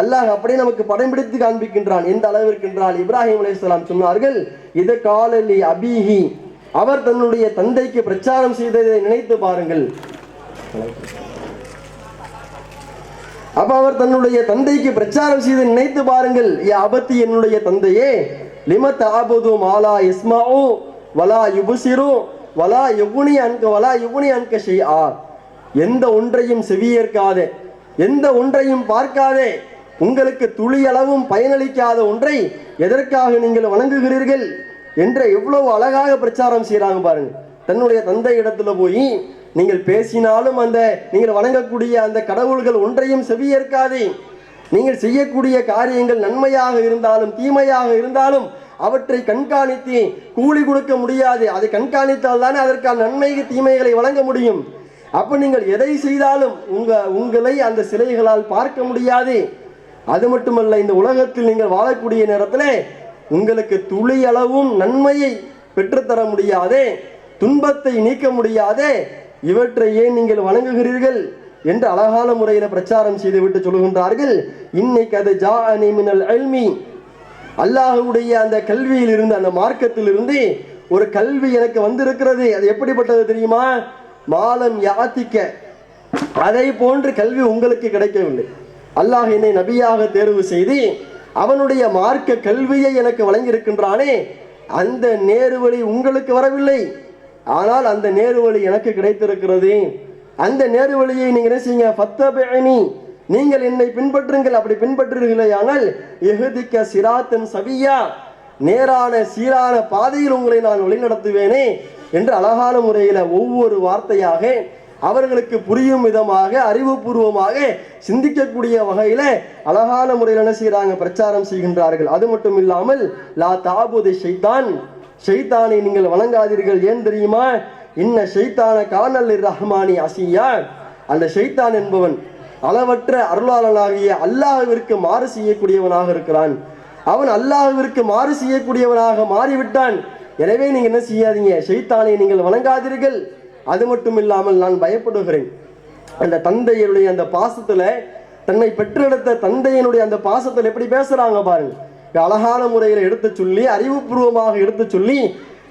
அல்லாஹ் அப்படியே நமக்கு படம் பிடித்து காண்பிக்கின்றான். எந்த அளவிற்கு என்றால், இப்ராஹிம் அலைஹிஸ்ஸலாம் சொன்னார்கள், இது காலலி அபீஹி, அவர் தன்னுடைய தந்தைக்கு பிரச்சாரம் செய்ததை நினைத்து பாருங்கள். அப்ப அவர் தன்னுடைய தந்தைக்கு பிரச்சாரம் செய்து நினைத்து பாருங்கள். அபத்தி, என்னுடைய தந்தையே, லிமத் ஆபது மாலா இஸ்மாஉ வலா யுபசிரு வலா யுகுனி அன்க ஷைஆ, எந்த ஒன்றையும் செவியேற்காத, எந்த ஒன்றையும் பார்க்காதே, உங்களுக்கு துளியளவும் பயனளிக்காத ஒன்றை எதற்காக நீங்கள் வணங்குகிறீர்கள் என்ற எவ்வளவு அழகாக பிரச்சாரம் செய்யறாங்க பாருங்க. தன்னுடைய தந்தை இடத்துல போய் நீங்கள் பேசினாலும் அந்த நீங்கள் வணங்கக்கூடிய அந்த கடவுள்கள் ஒன்றையும் செவியேற்காதே, நீங்கள் செய்யக்கூடிய காரியங்கள் நன்மையாக இருந்தாலும் தீமையாக இருந்தாலும் அவற்றை கண்காணித்து கூலி கொடுக்க முடியாது. அதை கண்காணித்தால் தானே அதற்கான நன்மை தீமைகளை வழங்க முடியும். அப்ப நீங்கள் எதை செய்தாலும் உங்களை அந்த சிலைகளால் பார்க்க முடியாது. அது மட்டுமல்ல, இந்த உலகத்தில் நீங்கள் வாழக்கூடிய நேரத்தில் உங்களுக்கு துளி அளவும் நன்மையை பெற்றுத்தர முடியாதே, துன்பத்தை நீக்க முடியாதே, இவற்றை ஏன் நீங்கள் வணங்குகிறீர்கள் என்று அழகான முறையில் பிரச்சாரம் செய்துவிட்டு சொல்கின்றார்கள். இன்னைக்கு அது ஜாஅனி மினல் இல்மி, அல்லாஹ்வுடைய அந்த கல்வியில் இருந்து, அந்த மார்க்கத்தில் இருந்து ஒரு கல்வி எனக்கு வந்திருக்கிறது. அது எப்படிப்பட்டது தெரியுமா? மாலம் யாத்திக்க, அதை போன்று கல்வி உங்களுக்கு கிடைக்கவில்லை. அல்லாஹ் என்னை நபியாக தேர்வு செய்து அவனுடைய மார்க்க கல்வியை எனக்கு வழங்கியிருக்கின்றானே, அந்த நேர்வழி உங்களுக்கு வரவில்லை. ஆனால் அந்த நேர்வழி எனக்கு கிடைத்திருக்கிறது. அந்த நேர்வழியை நீங்கள் என்ன செய்யுங்க? ஃபத்தபிஇனி, நீங்கள் என்னை பின்பற்றுங்கள். அப்படி பின்பற்றுகிறீர்களே ஆனால் இஹ்திக சிராத்தன் சவியா, நேரான சீரான பாதையில் உங்களை நான் வழிநடத்துவேனே என்று அழகான முறையில் ஒவ்வொரு வார்த்தையாக அவர்களுக்கு புரியும் விதமாக அறிவுபூர்வமாக சிந்திக்கக்கூடிய வகையில அழகான முறையில் என்ன செய்யறாங்க? பிரச்சாரம் செய்கின்றார்கள். அது மட்டும் இல்லாமல் லா தாபுதி ஷைத்தான், ஷைத்தானை நீங்கள் வணங்காதீர்கள். ஏன் தெரியுமா? இன்ன ஷைத்தான கானல் ரஹ்மானி அசியா, அந்த ஷைத்தான் என்பவன் அளவற்ற அருளாளனாகிய அல்லாஹ்விற்கு மாறு செய்யக்கூடியவனாக இருக்கிறான். அவன் அல்லாஹ்விற்கு மாறு செய்யக்கூடியவனாக மாறிவிட்டான். எனவே நீங்க என்ன செய்யாதீங்க? ஷைத்தானை நீங்கள் வணங்காதீர்கள். அது மட்டும் இல்லாமல் நான் பயப்படுகிறேன். அந்த தந்தையினுடைய அந்த பாசத்துல, தன்னை பெற்றெடுத்த தந்தையினுடைய அந்த பாசத்தில் எப்படி பேசுறாங்க பாருங்க. அழகான முறையில் எடுத்து சொல்லி, அறிவுபூர்வமாக எடுத்து சொல்லி,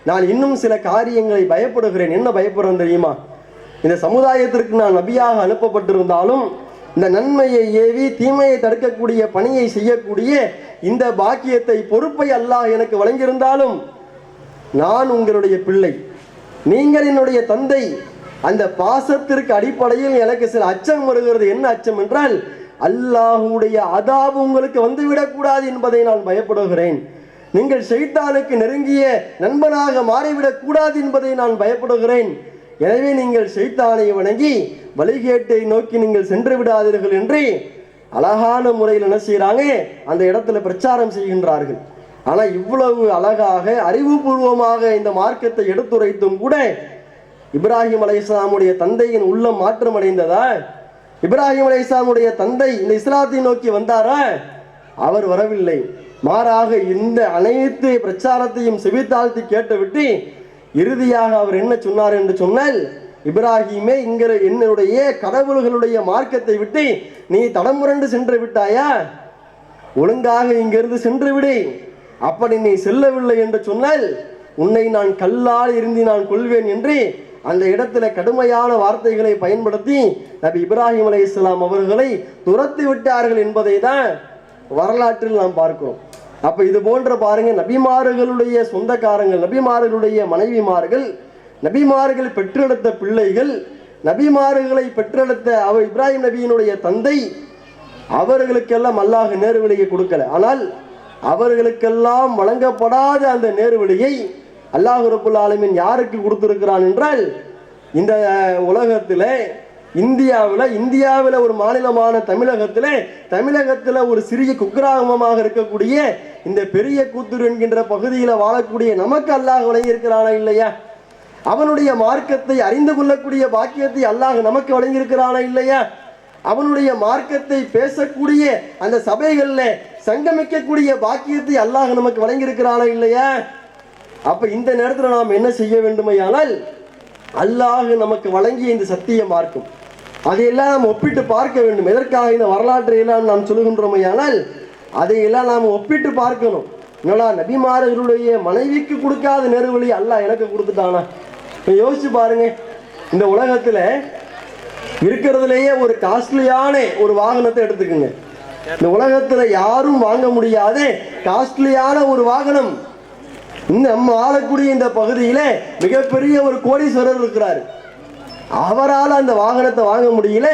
நான் இன்னும் சில காரியங்களை பயப்படுகிறேன். என்ன பயப்படுறேன் தெரியுமா? இந்த சமுதாயத்திற்கு நான் நபியாக அனுப்பப்பட்டிருந்தாலும் இந்த நன்மையை ஏவி தீமையை தடுக்கக்கூடிய பணியை செய்யக்கூடிய இந்த பாக்கியத்தை, பொறுப்பை அல்லாஹ் எனக்கு வழங்கியிருந்தாலும் நான் உங்களுடைய பிள்ளை, நீங்கள் என்னுடைய தந்தை. அந்த பாசத்திற்கு அடிப்படையில் எனக்கு சில அச்சம் வருகிறது. என்ன அச்சம் என்றால், அல்லாஹ்வுடைய அதாபு உங்களுக்கு வந்துவிடக்கூடாது என்பதை நான் பயப்படுகிறேன். நீங்கள் ஷைத்தானுக்கு நெருங்கிய நண்பனாக மாறிவிடக் கூடாது என்பதை நான் பயப்படுகிறேன். எனவே நீங்கள் ஷைத்தானை வணங்கி வழிகேட்டை நோக்கி நீங்கள் சென்று விடாதீர்கள் என்று அழகான முறையில் என்ன செய்யறாங்க, அந்த இடத்துல பிரச்சாரம் செய்கின்றார்கள். ஆனால் இவ்வளவு அழகாக அறிவுபூர்வமாக இந்த மார்க்கத்தை எடுத்துரைத்தும் கூட இப்ராஹிம் அலைஹிஸ்ஸலாமுடைய தந்தையின் உள்ளம் மாற்றம் அடைந்ததா? இப்ராஹிம் அலைஹிஸ்ஸலாமுடைய தந்தை இந்த இஸ்லாத்தை நோக்கி வந்தாரா? அவர் வரவில்லை. மாறாக இந்த அனைத்து பிரச்சாரத்தையும் செவித்தாழ்த்தி கேட்டுவிட்டு இறுதியாக அவர் என்ன சொன்னார் என்று சொன்னால், இப்ராஹிமே, என்னுடைய கடவுள்களுடைய மார்க்கத்தை விட்டு நீ தடமுரண்டு சென்று விட்டாயா? ஒழுங்காக இங்கிருந்து சென்று விடு. அப்படி நீ செல்லவில்லை என்று சொன்னால் உன்னை நான் கல்லால் இருந்து நான் கொள்வேன் என்று அந்த இடத்துல கடுமையான வார்த்தைகளை பயன்படுத்தி நபி இப்ராஹிம் அலைஹிஸ்ஸலாம் அவர்களை துரத்தி விட்டார்கள் என்பதை தான் வரலாற்றில் நாம் பார்க்கிறோம். அப்ப இது போன்ற பாருங்க, நபிமார்களுடைய சொந்தக்காரங்கள், நபிமார்களுடைய மனைவிமார்கள், நபிமார்கள் பெற்றெடுத்த பிள்ளைகள், நபிமார்களை பெற்றெடுத்த அவர் இப்ராஹிம் நபியினுடைய தந்தை, அவர்களுக்கெல்லாம் அல்லாஹ் நேர்வழியை கொடுக்கல. ஆனால் அவர்களுக்கெல்லாம் வழங்கப்படாத அந்த நேர்வழியை அல்லாஹ் ரப்புல் ஆலமீன் யாருக்கு கொடுத்திருக்கிறான் என்றால், இந்த உலகத்தில் இந்தியாவில் ஒரு மாநிலமான தமிழகத்தில் ஒரு சிறிய குக்கிராமமாக இருக்கக்கூடிய இந்த பெரிய கூத்தூர் என்கின்ற பகுதியில் வாழக்கூடிய நமக்கு அல்லாஹ் வழங்கியிருக்கிறானா இல்லையா? அவனுடைய மார்க்கத்தை அறிந்து கொள்ளக்கூடிய பாக்கியத்தை அல்லாஹ் நமக்கு வழங்கியிருக்கிறானா இல்லையா? அவனுடைய மார்க்கத்தை பேசக்கூடிய அந்த சபைகளில் சங்கமிக்கக்கூடிய பாக்கியத்தை அல்லாஹ் நமக்கு வழங்கியிருக்கிறானா இல்லையா? அப்ப இந்த நேரத்தில் நாம் என்ன செய்ய வேண்டுமையானால், அல்லாஹ் நமக்கு வழங்கிய இந்த சத்திய மார்க்கம் அதையெல்லாம் நாம் ஒப்பிட்டு பார்க்க வேண்டும். எதற்காக இந்த வரலாற்றை எல்லாம் நாம் சொல்லுகின்றோமையானால், அதையெல்லாம் நாம் ஒப்பிட்டு பார்க்கணும். என்னடா, நபிமார்களுடைய மனைவிக்கு கொடுக்காத நேர்வழி அல்லாஹ் எனக்கு கொடுத்துட்டானா? யோசிச்சு பாருங்க. இந்த உலகத்துல இருக்கிறதுலேயே ஒரு காஸ்ட்லியான ஒரு வாகனத்தை எடுத்துக்குங்க. இந்த உலகத்துல யாரும் வாங்க முடியாத காஸ்ட்லியான ஒரு வாகனம். நம்ம ஆளக்கூடிய இந்த பகுதியில மிகப்பெரிய ஒரு கோடீஸ்வரர் இருக்கிறார். அவரால் அந்த வாகனத்தை வாங்க முடியல.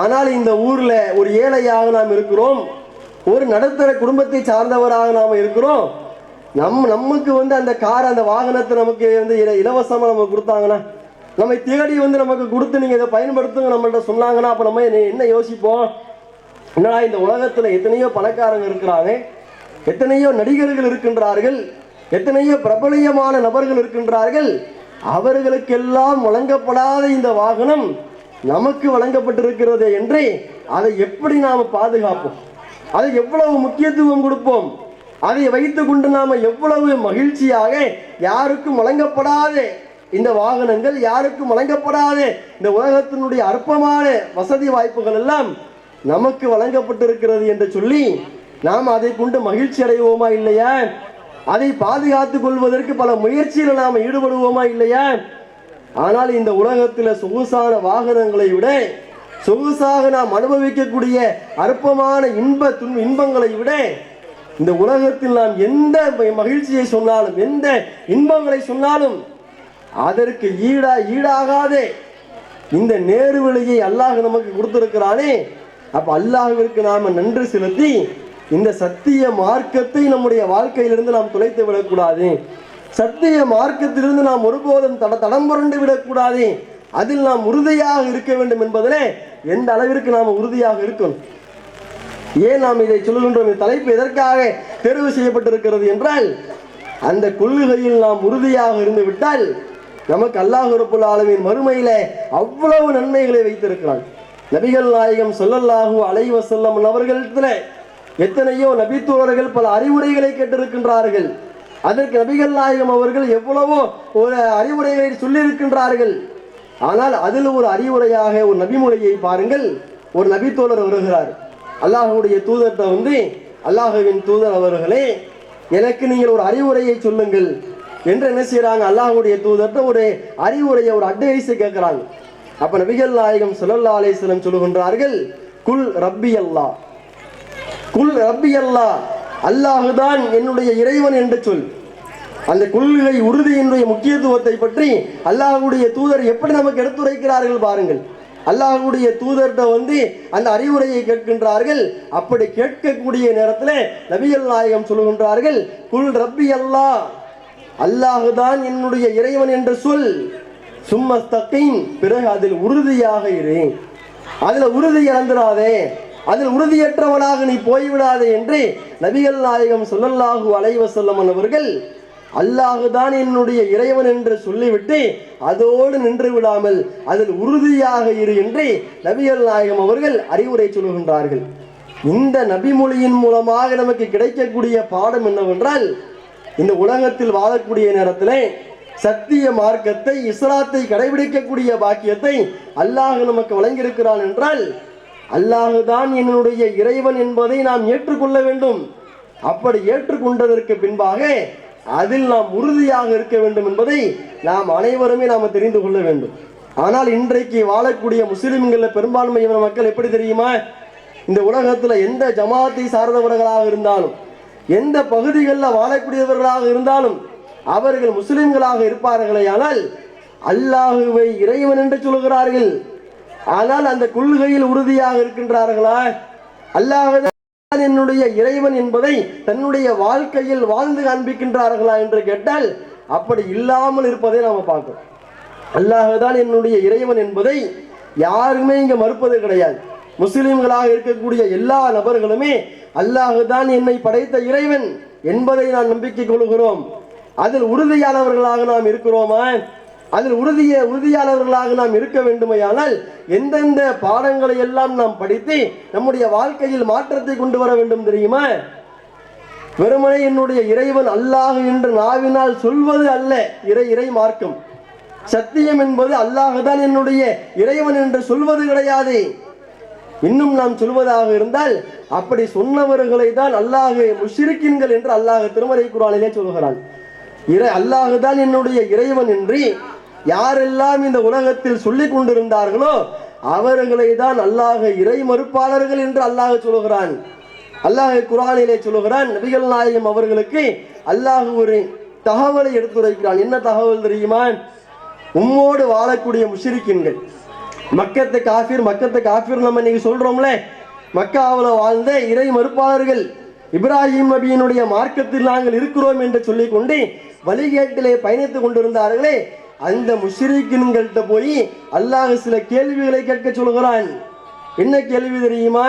ஆனால் இந்த ஊர்ல ஒரு ஏழையாக நாம் இருக்கிறோம், ஒரு நடுத்தர குடும்பத்தை சார்ந்தவராக நாம் இருக்கிறோம். நமக்கு அந்த கார், அந்த வாகனத்தை நமக்கு இலவசமா நமக்கு கொடுத்தாங்கன்னா, நம்மை தேடி நமக்கு கொடுத்து நீங்க இதை பயன்படுத்துங்க நம்மள்ட்ட சொன்னாங்கன்னா, அப்ப நம்ம என்ன யோசிப்போம்? என்னடா, இந்த உலகத்துல எத்தனையோ பணக்காரங்க இருக்கிறாங்க, எத்தனையோ நடிகர்கள் இருக்கின்றார்கள், எத்தனையோ பிரபலியமான நபர்கள் இருக்கின்றார்கள். அவர்களுக்கெல்லாம் வழங்கப்படாத இந்த வாகனம் நமக்கு வழங்கப்பட்டிருக்கிறது என்று அதை எப்படி நாம் பாதுகாப்போம்? அதை எவ்வளவு முக்கியத்துவம் கொடுப்போம்? அதை வைத்துக் கொண்டு நாம எவ்வளவு மகிழ்ச்சியாக யாருக்கும் வழங்கப்படாத இந்த வாகனங்கள், யாருக்கும் வழங்கப்படாத இந்த உலகத்தினுடைய அற்பமான வசதி வாய்ப்புகள் எல்லாம் நமக்கு வழங்கப்பட்டிருக்கிறது என்று சொல்லி நாம் அதை கொண்டு மகிழ்ச்சி அடைவோமா இல்லையா? அதை பாதுகாத்துக் கொள்வதற்கு பல முயற்சியில் நாம் ஈடுபடுவோமா இல்லையா? ஆனால் இந்த உலகத்தில் சொகுசான வாகனங்களை விட, சொகுசாக நாம் அனுபவிக்கக்கூடிய அற்பமான இன்பங்களை விட, இந்த உலகத்தில் நாம் எந்த மகிழ்ச்சியை சொன்னாலும், எந்த இன்பங்களை சொன்னாலும் அதற்கு ஈடாகாத இந்த நேர்வழியை அல்லாஹ் நமக்கு கொடுத்திருக்கிறானே. அப்ப அல்லாஹ்விற்கு நாம நன்றி செலுத்தி இந்த சத்திய மார்க்கத்தை நம்முடைய வாழ்க்கையிலிருந்து நாம் துளைத்து விடக்கூடாது. சத்திய மார்க்கத்திலிருந்து நாம் ஒருபோதும் தடம் புரண்டு விடக்கூடாது. அதில் நாம் உறுதியாக இருக்க வேண்டும் என்பதிலே எந்த அளவிற்கு நாம் உறுதியாக இருக்கணும். ஏன் நாம் இதை சொல்லுகின்றோம்? இந்த தலைப்பு எதற்காக தேர்வு செய்யப்பட்டிருக்கிறது என்றால், அந்த கொள்கையில் நாம் உறுதியாக இருந்து விட்டால் நமக்கு அல்லாஹ் ரப்புல் ஆலமீன் மறுமையிலே அவ்வளவு நன்மைகளை வைத்திருக்கிறான். நபிகள் நாயகம் ஸல்லல்லாஹு அலைஹி வஸல்லம் அவர்களிடத்தில் எத்தனையோ நபித்தோழர்கள் பல அறிவுரைகளை கேட்டிருக்கின்றார்கள். அதற்கு நபிகள் நாயகம் அவர்கள் எவ்வளவோ ஒரு அறிவுரைகளை சொல்லியிருக்கின்றார்கள். ஆனால் அதில் ஒரு அறிவுரையாக ஒரு நபிமொழியை பாருங்கள். ஒரு நபித்தோழர் வருகிறார். அல்லாஹ்வுடைய தூதர்கிட்ட அல்லாஹ்வின் தூதர் அவர்களே, எனக்கு நீங்கள் ஒரு அறிவுரையை சொல்லுங்கள் என்று என்ன செய்யறாங்க? அல்லாஹ்வுடைய தூதர்கிட்ட ஒரு அறிவுரையை, ஒரு அட்வைஸை கேட்கிறாங்க. அப்ப நபிகள் நாயகம் ஸல்லல்லாஹு அலைஹி வஸல்லம் சொல்லுகின்றார்கள், குல் ரப்பி அல்லாஹ், குல் ரப்பி அல்லாஹ், அல்லாஹுதான் என்னுடைய இறைவன் என்று சொல். அந்த கொள்கை உறுதியினுடைய முக்கியத்துவத்தை பற்றி அல்லாஹ்வுடைய தூதர் எப்படி நமக்கு எடுத்துரைக்கிறார்கள் பாருங்கள். அல்லாஹ்வுடைய தூதர்கிட்ட அந்த அறிவுரையை கேட்கின்றார்கள். அப்படி கேட்கக்கூடிய நேரத்தில் நபிகள் நாயகம் சொல்லுகின்றார்கள், குல் ரப்பி அல்லாஹ், அல்லாஹுதான் என்னுடைய இறைவன் என்று சொல், சும்மஸ்தகீம், பிறகு அதில் உறுதியாக இரு, அதில் உறுதி இழந்துடாதே, அதில் உறுதியற்றவனாக நீ போய்விடாதே என்று நபிகள் நாயகம் ஸல்லல்லாஹு அலைஹி வஸல்லம் அவர்கள் அல்லாஹுதான் என்னுடைய இறைவன் என்று சொல்லிவிட்டு அதோடு நின்று விடாமல் அதில் உறுதியாக இரு என்று நபிகள் நாயகம் அவர்கள் அறிவுரை சொல்லுகின்றார்கள். இந்த நபிமொழியின் மூலமாக நமக்கு கிடைக்கக்கூடிய பாடம் என்னவென்றால், இந்த உலகத்தில் வாழக்கூடிய நேரத்தில் சத்திய மார்க்கத்தை, இஸ்லாத்தை கடைபிடிக்கக்கூடிய பாக்கியத்தை அல்லாஹ் நமக்கு வழங்கியிருக்கிறான் என்றால், அல்லாஹுதான் என்னுடைய இறைவன் என்பதை நாம் ஏற்றுக்கொள்ள வேண்டும். அப்படி ஏற்றுக்கொண்டதற்கு பின்பாக அதில் நாம் உறுதியாக இருக்க வேண்டும் என்பதை நாம் அனைவருமே நாம் தெரிந்து கொள்ள வேண்டும். ஆனால் இன்றைக்கு வாழக்கூடிய முஸ்லிம்களில் பெரும்பான்மையான மக்கள் எப்படி தெரியுமா, இந்த உலகத்தில் எந்த ஜமாத்தை சார்ந்தவர்களாக இருந்தாலும், எந்த பகுதிகளில் வாழக்கூடியவர்களாக இருந்தாலும் அவர்கள் முஸ்லிம்களாக இருப்பார்களே, ஆனால் அல்லாஹுவை இறைவன் என்று சொல்கிறார்கள். ஆனால் அந்த கொள்கையில் உறுதியாக இருக்கின்றார்களா? அல்லாஹ் என்னுடைய இறைவன் என்பதை தன்னுடைய வாழ்க்கையில் வாழ்ந்து காண்பிக்கின்றார்களா என்று கேட்டால் அப்படி இல்லாமல் இருப்பதை நாம் பார்க்கிறோம். அல்லாஹுதான் என்னுடைய இறைவன் என்பதை யாருமே இங்க மறுப்பது கிடையாது. முஸ்லிம்களாக இருக்கக்கூடிய எல்லா நபர்களுமே அல்லாஹுதான் என்னை படைத்த இறைவன் என்பதை நான் நம்பிக்கை கொள்கிறோம். அதில் உறுதியானவர்களாக நாம் இருக்கிறோமா? அதில் உறுதியானவர்களாக நாம் இருக்க வேண்டுமையானால் எந்தெந்த பாடங்களை எல்லாம் நாம் படித்து நம்முடைய வாழ்க்கையில் மாற்றத்தை கொண்டு வர வேண்டும் தெரியுமா? வெறுமனே என்னுடைய இறைவன் அல்லாஹ் என்று நாவினால் சொல்வது அல்ல இறை மார்க்கம். சத்தியம் என்பது அல்லாஹுதான் என்னுடைய இறைவன் என்று சொல்வது கிடையாது. இன்னும் நாம் சொல்வதாக இருந்தால் அப்படி சொன்னவர்களை தான் அல்லாஹ் முஷ்ரிக்கீன்கள் என்று அல்லாஹ் திருமறை குர்ஆனிலே சொல்கிறான். அல்லாஹுதான் என்னுடைய இறைவன் என்று யாரெல்லாம் இந்த உலகத்தில் சொல்லிக் கொண்டிருந்தார்களோ அவர்களை தான் அல்லாஹ் இறை மறுப்பாளர்கள் என்று அல்லாஹ் சொல்கிறான். அல்லாஹ் குர்ஆனிலே சொல்கிறான், நபிகள் நாயகம் அவர்களுக்கு அல்லாஹ் ஒரு தகவலை எடுத்துரைக்கிறான். என்ன தகவல் தெரியுமா? உம்மோடு வாழக்கூடிய முஷ்ரிக்கீன்கள், மக்கத்து காஃபிர் நம்ம இன்னைக்கு சொல்றோம்ல, மக்காவில் வாழ்ந்த இறை மறுப்பாளர்கள், இப்ராஹிம் நபியினுடைய மார்க்கத்தில் நாங்கள் இருக்கிறோம் என்று சொல்லிக்கொண்டு வழிகேட்டிலே பயணித்துக் கொண்டிருந்தார்களே, அந்த முஷ்ரிக்கீன்கள்ட்ட போய் அல்லாஹ் சில கேள்விகளை கேட்க சொல்கிறான். என்ன கேள்வி தெரியுமா?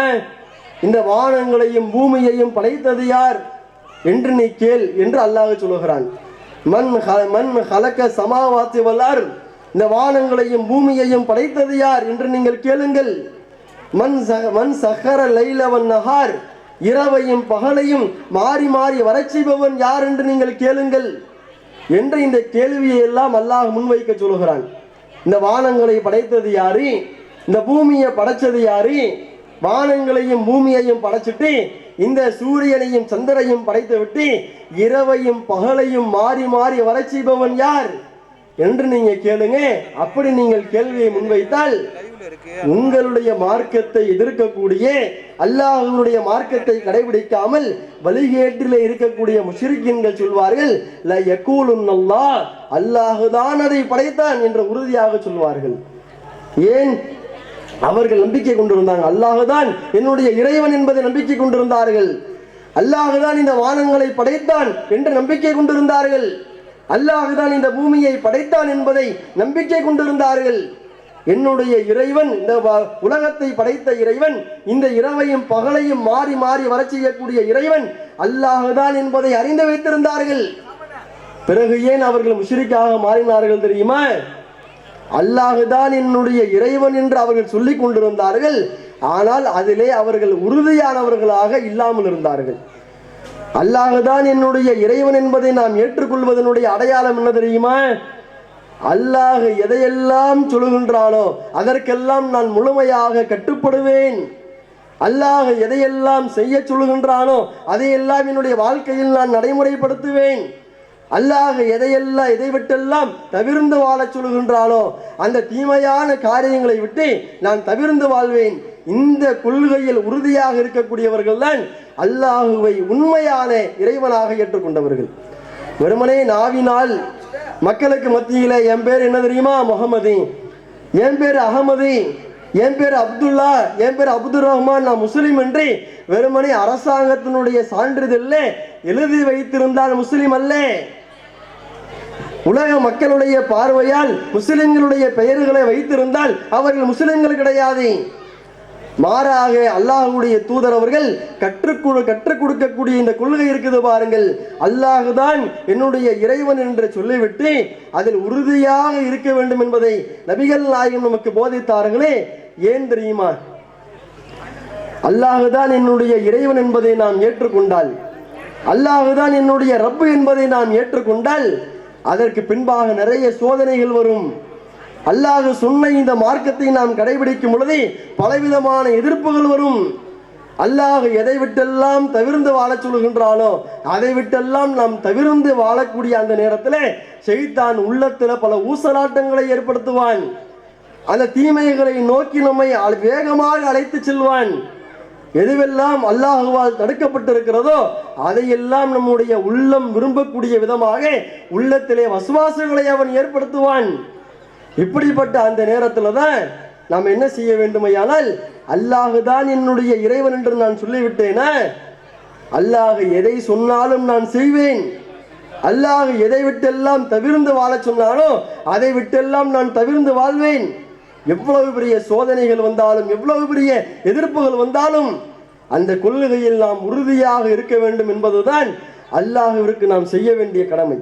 இந்த வானங்களையும் பூமியையும் படைத்தது யார் என்று நீ கேள் என்று அல்லாஹ் சொல்கிறான். மன் ஹலக சமாவாத்தி வல்லார், இந்த வானங்களையும் பூமியையும் படைத்தது யார் என்று நீங்கள் கேளுங்கள். மன் சஹர லைலவன் நஹார், இரவையும் பகலையும் மாறி மாறி வரச் செய்பவன் யார் என்று நீங்கள் கேளுங்கள் என்று இந்த கேள்வியை எல்லாம் அல்லாஹ் முன்வைக்க சொல்கிறான். இந்த வானங்களை படைத்தது யாரு? இந்த பூமியை படைச்சது யாரு? வானங்களையும் பூமியையும் படைச்சிட்டு இந்த சூரியனையும் சந்திரனையும் படைத்து விட்டு இரவையும் பகலையும் மாறி மாறி வரச் செய்பவன் யார் என்று நீங்க கேளுங்க. அப்படி நீங்கள் கேள்வியை முன்வைத்தால் உங்களுடைய மார்க்கத்தை எதிர்க்கக்கூடிய, அல்லாஹ்வுடைய மார்க்கத்தை கடைபிடிக்காமல் வழிகேட்டிலே இருக்கக்கூடிய முஷ்ரிக்கீன்கள் சொல்வார்கள், ல யகூலுன்னல்லாஹ், அல்லாஹுதான் அதை படைத்தான் என்று உறுதியாக சொல்வார்கள். ஏன்? அவர்கள் நம்பிக்கை கொண்டிருந்தாங்க, அல்லாஹுதான் என்னுடைய இறைவன் என்பதை நம்பிக்கை கொண்டிருந்தார்கள். அல்லாஹுதான் இந்த வானங்களை படைத்தான் என்று நம்பிக்கை கொண்டிருந்தார்கள். அல்லாஹுதான் இந்த பூமியை படைத்தான் என்பதை நம்பிக்கை கொண்டிருந்தார்கள். என்னுடைய இறைவன், இந்த உலகத்தை படைத்த இறைவன், இந்த இரவையும் பகலையும் மாறி மாறி வரச் செய்யக்கூடிய இறைவன் அல்லாஹுதான் என்பதை அறிந்து வைத்திருந்தார்கள். பிறகு ஏன் அவர்கள் முஷ்ரிக்காக மாறினார்கள் தெரியுமா? அல்லாஹுதான் என்னுடைய இறைவன் என்று அவர்கள் சொல்லிக் கொண்டிருந்தார்கள். ஆனால் அதிலே அவர்கள் உறுதியானவர்களாக இல்லாமல் இருந்தார்கள். அல்லாஹுதான் என்னுடைய இறைவன் என்பதை நாம் ஏற்றுக்கொள்வதனுடைய அடையாளம் என்ன தெரியுமா? அல்லாஹ் எதையெல்லாம் சொல்லுகின்றானோ அதற்கெல்லாம் நான் முழுமையாக கட்டுப்படுவேன். அல்லாஹ் எதையெல்லாம் செய்ய சொல்லுகின்றானோ அதையெல்லாம் என்னுடைய வாழ்க்கையில் நான் நடைமுறைப்படுத்துவேன். அல்லாஹ் எதை விட்டெல்லாம் தவிர்ந்து வாழச் சொல்லுகின்றானோ அந்த தீமையான காரியங்களை விட்டு நான் தவிர்ந்து வாழ்வேன். இந்த கொள்கையில் உறுதியாக இருக்கக்கூடியவர்கள் தான் அல்லாஹுவை உண்மையான இறைவனாக ஏற்றுக்கொண்டவர்கள். வெறுமனே நாவினால் மக்களுக்கு மத்தியில என் பேர் என்ன தெரியுமா, முகமது, என் பேர் அகமது, என் பேர் அப்துல்லா, என் பேர் அப்துல் ரஹ்மான், நான் முஸ்லீம் என்று வெறுமனே அரசாங்கத்தினுடைய சான்றிதழ்ல எழுதி வைத்திருந்தால் முஸ்லீம் அல்ல. உலக மக்களுடைய பார்வையால் முஸ்லிம்களுடைய பெயர்களை வைத்திருந்தால் அவர்கள் முஸ்லிம்கள் கிடையாது. மாறாக அல்லாஹ்வுடைய தூதர் அவர்கள் கற்றுக் கொடுக்கக்கூடிய இந்த கொள்கை இருக்குது பாருங்கள், அல்லாஹுதான் என்னுடைய இறைவன் என்று சொல்லிவிட்டு அதில் உறுதியாக இருக்க வேண்டும் என்பதை நபிகள் நாயகம் நமக்கு போதித்தார்களே. ஏன் தெரியுமா? அல்லாஹுதான் என்னுடைய இறைவன் என்பதை நாம் ஏற்றுக்கொண்டால், அல்லாஹுதான் என்னுடைய ரப்பு என்பதை நாம் ஏற்றுக்கொண்டால் அதற்கு பின்பாக நிறைய சோதனைகள் வரும். அல்லாஹ் சொன்ன இந்த மார்க்கத்தை நாம் கடைபிடிக்கும் பொழுது பலவிதமான எதிர்ப்புகள் வரும். அல்லாஹ் எதை விட்டெல்லாம் தவிர்ந்து வாழச் சொல்கின்றானோ அதை விட்டெல்லாம் நாம் தவிர்ந்து வாழக்கூடிய அந்த நேரத்தில் ஷைத்தான் உள்ளத்தில் பல ஊசலாட்டங்களை ஏற்படுத்துவான். அந்த தீமைகளை நோக்கி நம்மை வேகமாக அழைத்து செல்வான். எதுவெல்லாம் அல்லாஹுவால் தடுக்கப்பட்டிருக்கிறதோ அதையெல்லாம் நம்முடைய உள்ளம் விரும்பக்கூடிய விதமாக உள்ளத்திலே வசுவாசுகளை அவன் ஏற்படுத்துவான். இப்படிப்பட்ட அந்த நேரத்தில் தான் நாம் என்ன செய்ய வேண்டுமையானால், அல்லாஹுதான் என்னுடைய இறைவன் என்று நான் சொல்லிவிட்டேனா, அல்லாஹ் எதை சொன்னாலும் நான் செய்வேன், அல்லாஹ் எதை விட்டெல்லாம் தவிர்ந்து வாழ சொன்னானோ அதை விட்டெல்லாம் நான் தவிர்ந்து வாழ்வேன். எவ்வளவு பெரிய சோதனைகள் வந்தாலும், எவ்வளவு பெரிய எதிர்ப்புகள் வந்தாலும் அந்த கொள்கையில் நாம் உறுதியாக இருக்க வேண்டும் என்பதுதான் அல்லாஹ்விற்கு நாம் செய்ய வேண்டிய கடமை.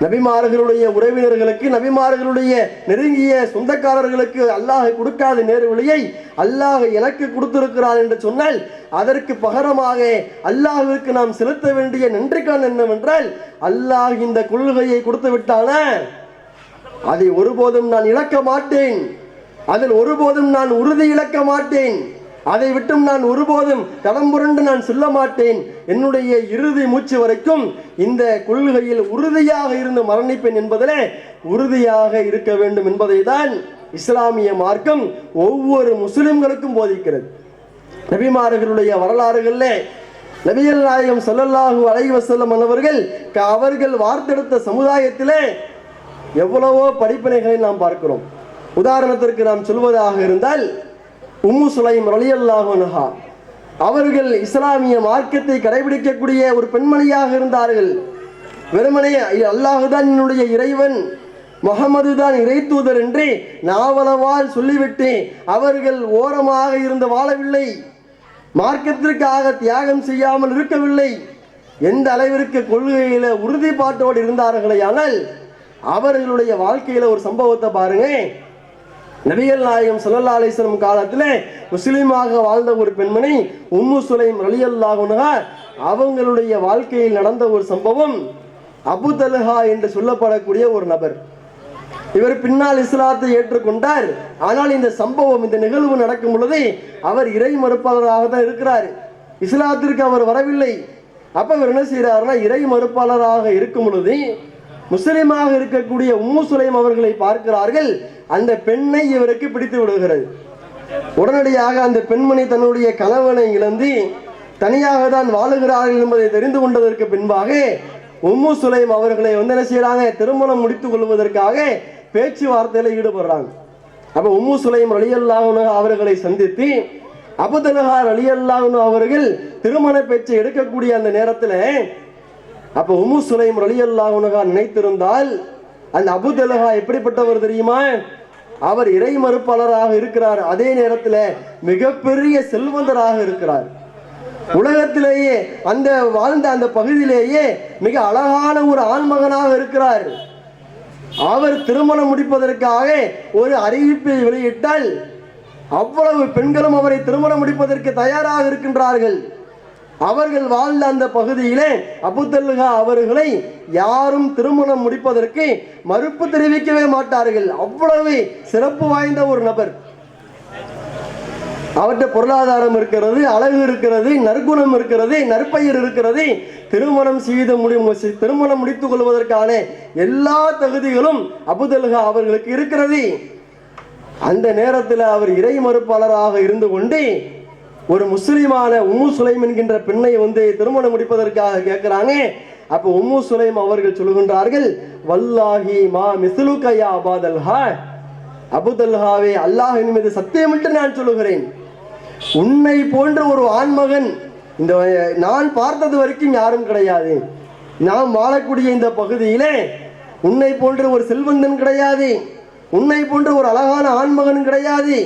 நபிமார்களுடைய உறவினர்களுக்கு, நபிமார்களுடைய நெருங்கிய சொந்தக்காரர்களுக்கு அல்லாஹ் கொடுக்காத நேர்வழியை அல்லாஹ் எனக்கு கொடுத்திருக்கிறார் என்று சொன்னால் அதற்கு பகரமாக அல்லாஹ்விற்கு நாம் செலுத்த வேண்டிய நன்றிக்கான் என்னவென்றால், அல்லாஹ் இந்த கொள்கையை கொடுத்து விட்டானா அதை ஒருபோதும் நான் இழக்க மாட்டேன், அதில் ஒருபோதும் நான் உறுதி இழக்க மாட்டேன், அதை விட்டும் நான் ஒருபோதும் தடம் புரண்டு நான் செல்ல மாட்டேன், என்னுடைய இறுதி மூச்சு வரைக்கும் இந்த கொள்கையில் உறுதியாக இருந்து மரணிப்பேன் என்பதிலே உறுதியாக இருக்க வேண்டும் என்பதை தான் இஸ்லாமிய மார்க்கம் ஒவ்வொரு முஸ்லிம்களுக்கும் போதிக்கிறது. நபிமார்களுடைய வரலாறுகளில் நபிகள் நாயகம் ஸல்லல்லாஹு அலைஹி வஸல்லம் அவர்கள் வார்த்தெடுத்த சமுதாயத்திலே எவ்வளவோ படிப்பினைகளை நாம் பார்க்கிறோம். உதாரணத்திற்கு நாம் சொல்வதாக இருந்தால், உம்மு சுலைம் ரலியல்லாஹு அன்ஹா அவர்கள் இஸ்லாமிய மார்க்கத்தை கடைபிடிக்கக்கூடிய ஒரு பெண்மணியாக இருந்தார்கள். வெறுமனே அல்லாஹுதான் என்னுடைய இறைவன், முஹம்மது தான் இறை தூதர் என்று நாவலவால் சொல்லிவிட்டு அவர்கள் ஓரமாக இருந்து வாழவில்லை, மார்க்கத்திற்காக தியாகம் செய்யாமல் இருக்கவில்லை. எந்த அளவிற்கு கொள்கையில உறுதிப்பாட்டோடு இருந்தார்களே. ஆனால் அவர்களுடைய வாழ்க்கையில ஒரு சம்பவத்தை பாருங்க. நபிகள் நாயகம் ஸல்லல்லாஹு அலைஹி வஸல்லம் காலத்தில் முஸ்லீமாக வாழ்ந்த ஒரு பெண்மணி உம்மு சுலைம் ரலியல்லாஹு அன்ஹா அவங்களுடைய வாழ்க்கையில் நடந்த ஒரு சம்பவம். அபு தல்ஹா என்று சொல்லப்படக்கூடிய ஒரு நபர், இவர் பின்னால் இஸ்லாத்தை ஏற்றுக்கொண்டார். ஆனால் இந்த சம்பவம், இந்த நிகழ்வு நடக்கும் பொழுது அவர் இறை மறுப்பாளராக தான் இருக்கிறார், இஸ்லாத்திற்கு அவர் வரவில்லை. அப்ப இவர் என்ன செய்யறாருன்னா, இறை மறுப்பாளராக இருக்கும் பொழுது முஸ்லிமாக இருக்கக்கூடிய உம்மு சுலைம் அவர்களை பார்க்கிறார்கள். அந்த பெண்ணை இவருக்கு பிடித்து விடுகிறது. உடனடியாக அந்த பெண்மணி தன்னுடைய கணவனை இழந்து தனியாக தான் வாழுகிறார்கள் என்பதை தெரிந்து கொண்டதற்கு பின்பாக உம்மு சுலைம் அவர்களை என்ன செய்யறாங்க, திருமணம் முடித்துக் கொள்வதற்காக பேச்சுவார்த்தையில ஈடுபடுறாங்க. அப்ப உம்மு சுலைம் ரலியல்லாஹு அன்ஹா அவர்களை சந்தித்து அபூ தல்ஹா ரலியல்லாஹு அன்ஹு அவர்கள் திருமண பேச்சை எடுக்கக்கூடிய அந்த நேரத்தில் அப்ப உம்மு சுலைம் ரலியல்லாஹு அன்ஹா நினைத்திருந்தால், அந்த அபூ தல்ஹா எப்படிப்பட்டவர் தெரியுமா, அவர் இறை மறுப்பாளராக இருக்கிறார், அதே நேரத்தில் மிகப்பெரிய செல்வந்தராக இருக்கிறார். உலகத்திலேயே அந்த வாழ்ந்த அந்த பகுதியிலேயே மிக அழகான ஒரு ஆண்மகனாக இருக்கிறார். அவர் திருமணம் முடிப்பதற்காக ஒரு அறிவிப்பை வெளியிட்டால் அவ்வளவு பெண்களும் அவரை திருமணம் முடிப்பதற்கு தயாராக இருக்கின்றார்கள். அவர்கள் வாழ்ந்த அந்த பகுதியிலே அபூ தல்ஹா அவர்களை யாரும் திருமணம் முடிப்பதற்கு மறுப்பு தெரிவிக்கவே மாட்டார்கள். அவ்வளவு சிறப்பு வாய்ந்த ஒரு நபர். அவற்றை பொருளாதாரம் இருக்கிறது, அழகு இருக்கிறது, நற்குணம் இருக்கிறது, நற்பெயர் இருக்கிறது, திருமணம் முடித்துக் கொள்வதற்கான எல்லா தகுதிகளும் அபூ தல்ஹா அவர்களுக்கு இருக்கிறது. அந்த நேரத்தில் அவர் இறை மறுப்பாளராக இருந்து கொண்டு ஒரு முஸ்லிமான உம்மு சுலைம் என்கின்ற பெண்ணை திருமணம் முடிப்பதற்காக கேட்கிறாங்க. அப்ப உம்மு சுலைம் அவர்கள் சொல்லுகின்றார்கள், வல்லாஹி மா மிஸ்லுக யா அபூதல்ஹா, அபூதல்ஹாவே அல்லாஹ்வின் மீது சத்தியமிட்டு நான் சொல்லுகிறேன், உன்னை போன்ற ஒரு ஆண்மகன் இந்த நான் பார்த்தது வரைக்கும் யாரும் கிடையாது. நாம் வாழக்கூடிய இந்த பகுதியிலே உன்னை போன்ற ஒரு செல்வந்தன் கிடையாது, உன்னை போன்ற ஒரு அழகான ஆண்மகன் கிடையாது,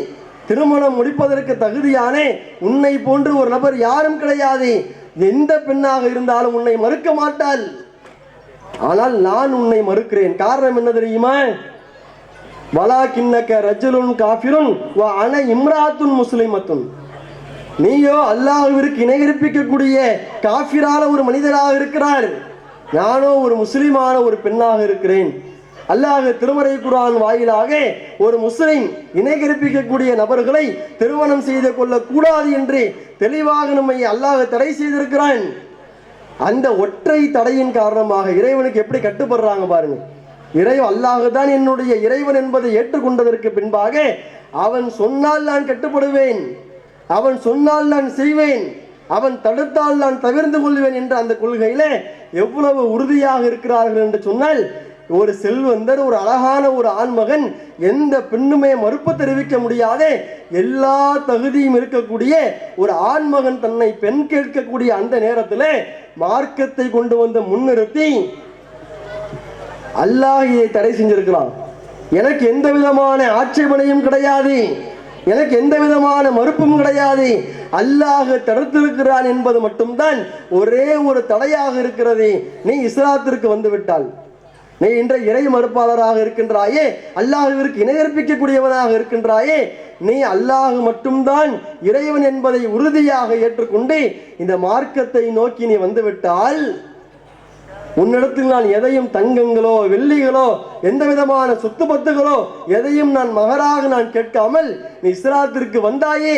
திருமணம் முடிப்பதற்கு தகுதியான உன்னை போன்ற ஒரு நபர் யாரும் கிடையாது. எந்த பெண்ணாக இருந்தாலும் உன்னை மறுக்க மாட்டாள். ஆனால் நான் உன்னை மறுக்கிறேன். காரணம் என்ன தெரியுமா? வலாகின்னக ரஜுலுன் காஃபிருன் வ அன இம்ராத்துன் முஸ்லிமத்துன். நீயோ அல்லாஹ்விற்கு இணை கற்பிக்கக்கூடிய காஃபிரான ஒரு மனிதராக இருக்கிறார், நானோ ஒரு முஸ்லிமான ஒரு பெண்ணாக இருக்கிறேன். அல்லாஹ் திருமறை குர்ஆன் வாயிலாக ஒரு முஸ்லிம் இணை கற்பிக்கக்கூடிய நபர்களை திருமணம் செய்து கொள்ளக்கூடாது என்று தெளிவாக நம்மை அல்லாஹ் தடை செய்திருக்கிறான். அந்த ஒற்றை தடையின் காரணமாக இறைவனுக்கு எப்படி கட்டுப்படுறாங்க பாருங்க. இறைவன் அல்லாஹ் தான் என்னுடைய இறைவன் என்பதை ஏற்றுக்கொண்டதற்கு பின்பாக அவன் சொன்னால் நான் கட்டுப்படுவேன், அவன் சொன்னால் நான் செய்வேன், அவன் தடுத்தால் நான் தவிர்த்து கொள்வேன் என்ற அந்த கொள்கையில எவ்வளவு உறுதியாக இருக்கிறார்கள் என்று சொன்னால், ஒரு செல்வந்தர், ஒரு அழகான ஒரு ஆண்மகன், எந்த பெண்ணுமே மறுப்பு தெரிவிக்க முடியாத எல்லா தகுதியும் இருக்கக்கூடிய ஒரு ஆண்மகன் தன்னை பெண் கேட்கக்கூடிய அந்த நேரத்தில் மார்க்கத்தை கொண்டு வந்து முன்னிறுத்தி அல்லாஹ் இதை தடை செஞ்சிருக்கிறான். எனக்கு எந்த விதமான ஆட்சேபனையும் கிடையாது, எனக்கு எந்த விதமான மறுப்பும் கிடையாது, அல்லாஹ் தடுத்திருக்கிறான் என்பது மட்டும்தான் ஒரே ஒரு தடையாக இருக்கிறது. நீ இஸ்லாத்திற்கு வந்து விட்டால், நீ இன்றைய இறை மறுப்பாளராக இருக்கின்றாயே, அல்லாஹ்விற்கு இணை கற்பிக்கக்கூடியவனாக இருக்கின்றாயே, நீ அல்லாஹ் மட்டும்தான் இறைவன் என்பதை உறுதியாக ஏற்றுக்கொண்டு இந்த மார்க்கத்தை நோக்கி நீ வந்துவிட்டால், உன்னிடத்தில் நான் எதையும் தங்கங்களோ வெள்ளிகளோ எந்த விதமான சொத்து பத்துகளோ எதையும் நான் மகராக நான் கேட்காமல் நீ இஸ்லாத்திற்கு வந்தாயே,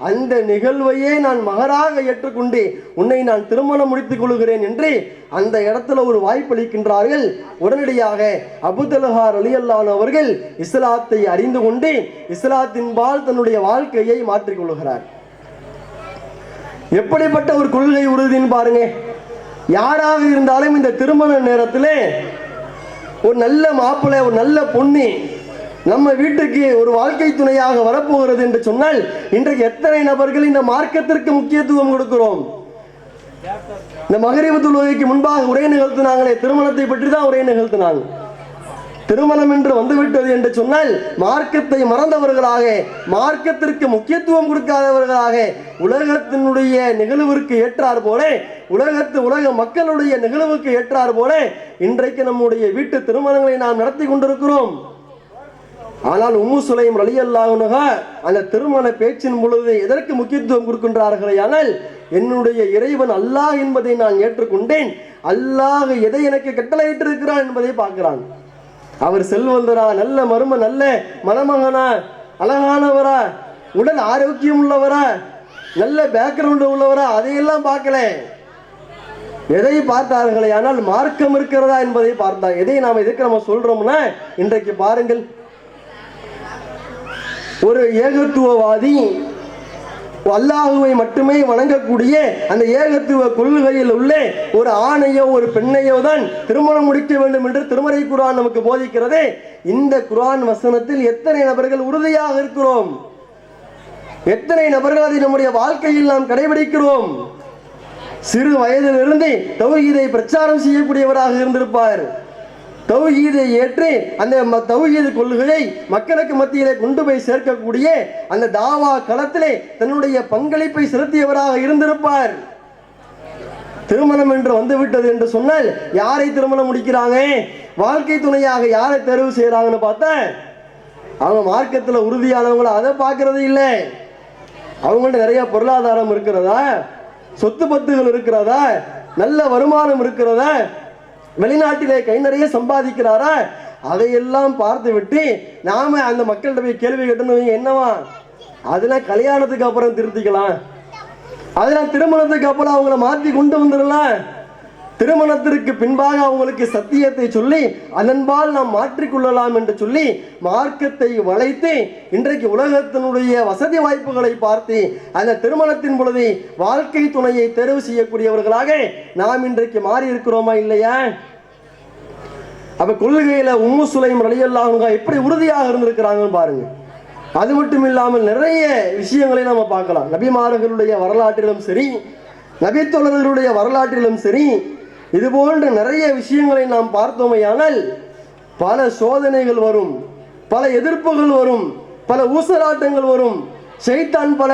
அந்த நிகழ்வையே நான் மகராக ஏற்றுக்கொண்டு உன்னை நான் திருமணம் முடித்துக் கொள்கிறேன் என்று அந்த இடத்துல ஒரு வாய்ப்பளிக்கின்றார்கள். உடனடியாக அபூதல்ஹா ரலியல்லாஹு அவர்கள் இஸ்லாத்தை அறிந்து கொண்டு இஸ்லாத்தின்பால் தன்னுடைய வாழ்க்கையை மாற்றிக்கொள்கிறார். எப்படிப்பட்ட ஒரு கொள்கை உறுதின்னு பாருங்க. யாராக இருந்தாலும் இந்த திருமண நேரத்தில் ஒரு நல்ல மாப்பிள்ளை, ஒரு நல்ல பொண்ணு நம்ம வீட்டுக்கு ஒரு வாழ்க்கை துணையாக வரப்போகிறது என்று சொன்னால், இன்றைக்கு எத்தனை நபர்கள் இந்த மார்க்கத்திற்கு முக்கியத்துவம் கொடுக்கிறோம்? இந்த மகரிபு தொழுகைக்கு முன்பாக உரை நிகழ்த்தினாங்களே, திருமணத்தை பற்றி தான் உரை நிகழ்த்தினாங்க. திருமணம் என்று வந்துவிட்டது என்று சொன்னால் மார்க்கத்தை மறந்தவர்களாக, மார்க்கத்திற்கு முக்கியத்துவம் கொடுக்காதவர்களாக, உலகத்தினுடைய நிகழ்விற்கு ஏற்றார் போல, உலக மக்களுடைய நிகழ்வுக்கு ஏற்றார் போல இன்றைக்கு நம்முடைய வீட்டு திருமணங்களை நாம் நடத்தி கொண்டிருக்கிறோம். ஆனால் உம்மு சுலைம் ரலியல்லாஹு அன்ஹா அந்த திருமண பேச்சின் பொழுது எதற்கு முக்கியத்துவம் கொடுக்கின்றார்களே, ஆனால் என்னுடைய இறைவன் அல்லாஹ் என்பதை நான் ஏற்றுக்கொண்டேன், அல்லாஹ் எதை எனக்கு கட்டளையிட்டிருக்கிறான் என்பதை பார்க்கிறான். அவர் செல்வந்தரா, நல்ல மரும, நல்ல மணமகனா, அழகானவரா, உடல் ஆரோக்கியம் உள்ளவரா, நல்ல பேக்ரவுண்ட் உள்ளவரா, அதையெல்லாம் பார்க்கல. எதை பார்த்தார்களே, ஆனால் மார்க்கம் இருக்கிறதா என்பதை பார்த்தார். எதை நாம் எதுக்கு நம்ம சொல்றோம்னா, இன்றைக்கு பாருங்கள், ஒரு ஏகத்துவவாதி அல்லாஹுவை மட்டுமே வணங்கக்கூடிய அந்த ஏகத்துவ கொள்கையில் உள்ள ஒரு ஆணையோ ஒரு பெண்ணையோ தான் திருமணம் முடிக்க வேண்டும் என்று திருமறை குர்ஆன் நமக்கு போதிக்கிறது. இந்த குர்ஆன் வசனத்தில் எத்தனை நபர்கள் உறுதியாக இருக்கிறோம்? எத்தனை நபர்கள் அதை நம்முடைய வாழ்க்கையில் நாம் கடைபிடிக்கிறோம்? சிறு வயதிலிருந்து தௌஹீதை பிரச்சாரம் செய்யக்கூடியவராக இருந்திருப்பார். தௌஹீதை ஏற்று அந்த தௌஹீது கொள்கையை மக்களுக்கு மத்தியிலே கொண்டு போய் சேர்க்கக்கூடிய அந்த தாவா களத்திலே தன்னுடைய பங்களிப்பை செலுத்தியவராக இருந்திருப்பார். திருமணம் என்று வந்துவிட்டது என்று சொன்னால் யாரை திருமணம் முடிக்கிறாங்க, வாழ்க்கை துணையாக யாரை தேர்வு செய்யறாங்கன்னு பார்த்தா, அவங்க மார்க்கத்தில் உறுதியானவங்களை அதை பார்க்கறது இல்லை. அவங்கள்ட்ட நிறைய பொருளாதாரம் இருக்கிறதா, சொத்து பத்துகள் இருக்கிறதா, நல்ல வருமானம் இருக்கிறதா, வெளிநாட்டிலே கை நிறைய சம்பாதிக்கிறாரா, அதையெல்லாம் பார்த்து விட்டு நாம அந்த மக்கள்கிட்ட போய் கேள்வி கேட்டோம், என்னவா அதெல்லாம் கல்யாணத்துக்கு அப்புறம் திருத்திக்கலாம், அதெல்லாம் திருமணத்துக்கு அப்புறம் அவங்கள மாற்றி கொண்டு வந்துடலாம், திருமணத்திற்கு பின்பாக அவங்களுக்கு சத்தியத்தை சொல்லி அதன்பால் நாம் மாற்றிக்கொள்ளலாம் என்று சொல்லி மார்க்கத்தை வளைத்து இன்றைக்கு உலகத்தினுடைய வசதி வாய்ப்புகளை பார்த்து அந்த திருமணத்தின் பொழுது வாழ்க்கை துணையை தேர்வு செய்யக்கூடியவர்களாக நாம் இன்றைக்கு மாறி இருக்கிறோமா இல்லையா? அப்ப கொள்கையில உம்மு சுலைம் ரலியல்லாஹு அன்ஹா எப்படி உறுதியாக இருந்திருக்கிறாங்கன்னு பாருங்க. அது மட்டும் இல்லாமல் நிறைய விஷயங்களை நம்ம பார்க்கலாம். நபிமார்களுடைய வரலாற்றிலும் சரி, நபித்தோழர்களுடைய வரலாற்றிலும் சரி, இது போன்ற நிறைய விஷயங்களை நாம் பார்த்தோமையானால் பல சோதனைகள் வரும், பல எதிர்ப்புகள் வரும், பல ஊசலாட்டங்கள் வரும். ஷைத்தான் பல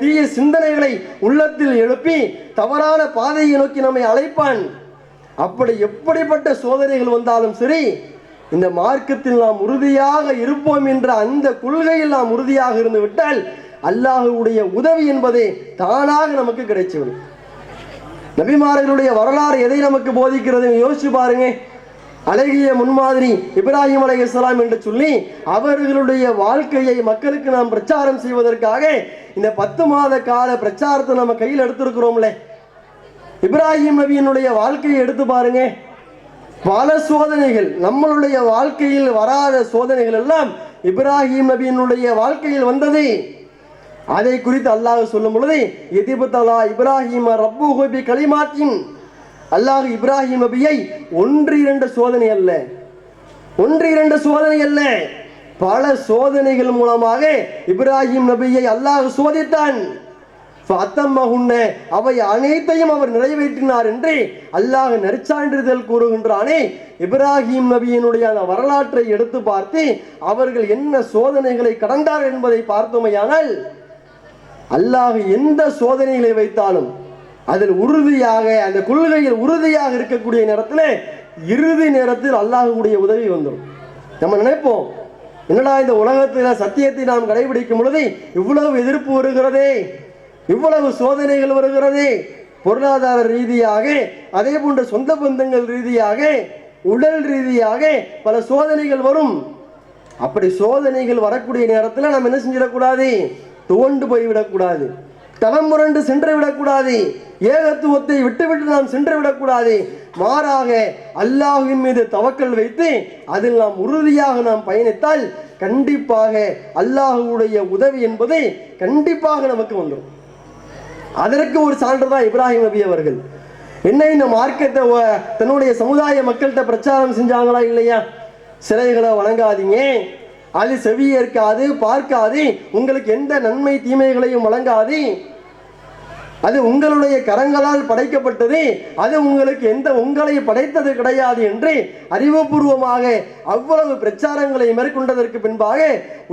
தீய சிந்தனைகளை உள்ளத்தில் எழுப்பி தவறான பாதையை நோக்கி நம்மை அழைப்பான். அப்படி எப்படிப்பட்ட சோதனைகள் வந்தாலும் சரி, இந்த மார்க்கத்தில் நாம் உறுதியாக இருப்போம் என்ற அந்த கொள்கையில் நாம் உறுதியாக இருந்து விட்டால் அல்லாஹ்வுடைய உதவி என்பது தானாக நமக்கு கிடைச்சிவிடும். நபிமார்களுடைய வரலாறு எதை நமக்கு போதிக்கிறது யோசிச்சு பாருங்க. அழகிய முன்மாதிரி இப்ராஹிம் அலைஹிஸ்ஸலாம் என்று சொல்லி அவர்களுடைய வாழ்க்கையை மக்களுக்கு நாம் பிரச்சாரம் செய்வதற்காக இந்த 10 மாத கால பிரச்சாரத்தை நம்ம கையில் எடுத்திருக்கிறோம்ல. இப்ராஹிம் நபியினுடைய வாழ்க்கையை எடுத்து பாருங்க. பல சோதனைகள், நம்மளுடைய வாழ்க்கையில் வராத சோதனைகள் எல்லாம் இப்ராஹிம் நபியினுடைய வாழ்க்கையில் வந்தது. அதை குறித்து அல்லாஹ் சொல்லும் பொழுது எதிபத்தலா இப்ராஹிம் ரப்புஹு பி கலிமாத்தின், அல்லாஹ் இப்ராஹிம் நபியை 1-2 சோதனை அல்ல, 1-2 சோதனை அல்ல, பல சோதனைகள் மூலமாக இப்ராஹிம் நபியை அல்லாஹ் சோதித்தான். அவை அனைத்தையும் அவர் நிறைவேற்றினார் என்று அல்லாஹ் நற்சான்றிதழ் கூறுகின்றானே. இப்ராஹிம் நபியினுடைய அந்த வரலாற்றை எடுத்து பார்த்து அவர்கள் என்ன சோதனைகளை கடந்தார் என்பதை பார்த்தோமையானால் அல்லாஹ் எந்த சோதனைகளை வைத்தாலும் அதில் உறுதியாக, அந்த கொள்கையில் உறுதியாக இருக்கக்கூடிய நேரத்தில் இறுதி நேரத்தில் அல்லாஹ்வுடைய உதவி வந்துடும். நம்ம நினைப்போம், என்னடா இந்த உலகத்தில் சத்தியத்தை நாம் கடைபிடிக்கும் பொழுது இவ்வளவு எதிர்ப்பு வருகிறதே, இவ்வளவு சோதனைகள் வருகிறது, பொருளாதார ரீதியாக, அதே போன்ற சொந்த பந்தங்கள் ரீதியாக, உடல் ரீதியாக பல சோதனைகள் வரும். அப்படி சோதனைகள் வரக்கூடிய நேரத்தில் நாம் என்ன செஞ்சிடக்கூடாது? துவண்டு போய்விடக்கூடாது, தளம் முரண்டு சென்று விடக்கூடாது, ஏகத்துவத்தை விட்டுவிட்டு நாம் சென்று விடக்கூடாது. மாறாக அல்லாஹ்வின் மீது தவக்கல் வைத்து அதில் நாம் உறுதியாக நாம் பயணித்தால் கண்டிப்பாக அல்லாஹ்வுடைய உதவி என்பது கண்டிப்பாக நமக்கு வந்துடும். அதற்கு ஒரு சான்று தான் இப்ராஹிம் நபி அவர்கள். என்ன இந்த மார்க்கத்தை தன்னுடைய சமுதாய மக்கள்கிட்ட பிரச்சாரம் செஞ்சாங்களா இல்லையா? சிலைகளை வணங்காதீங்க, அது செவியேற்காது, பார்க்காது, உங்களுக்கு எந்த நன்மை தீமைகளையும் வழங்காது, அது உங்களுடைய கரங்களால் படைக்கப்பட்டது, அது உங்களுக்கு உங்களை படைத்தது கிடையாது என்று அறிவுபூர்வமாக அவ்வளவு பிரச்சாரங்களை மேற்கொண்டதற்கு பின்பாக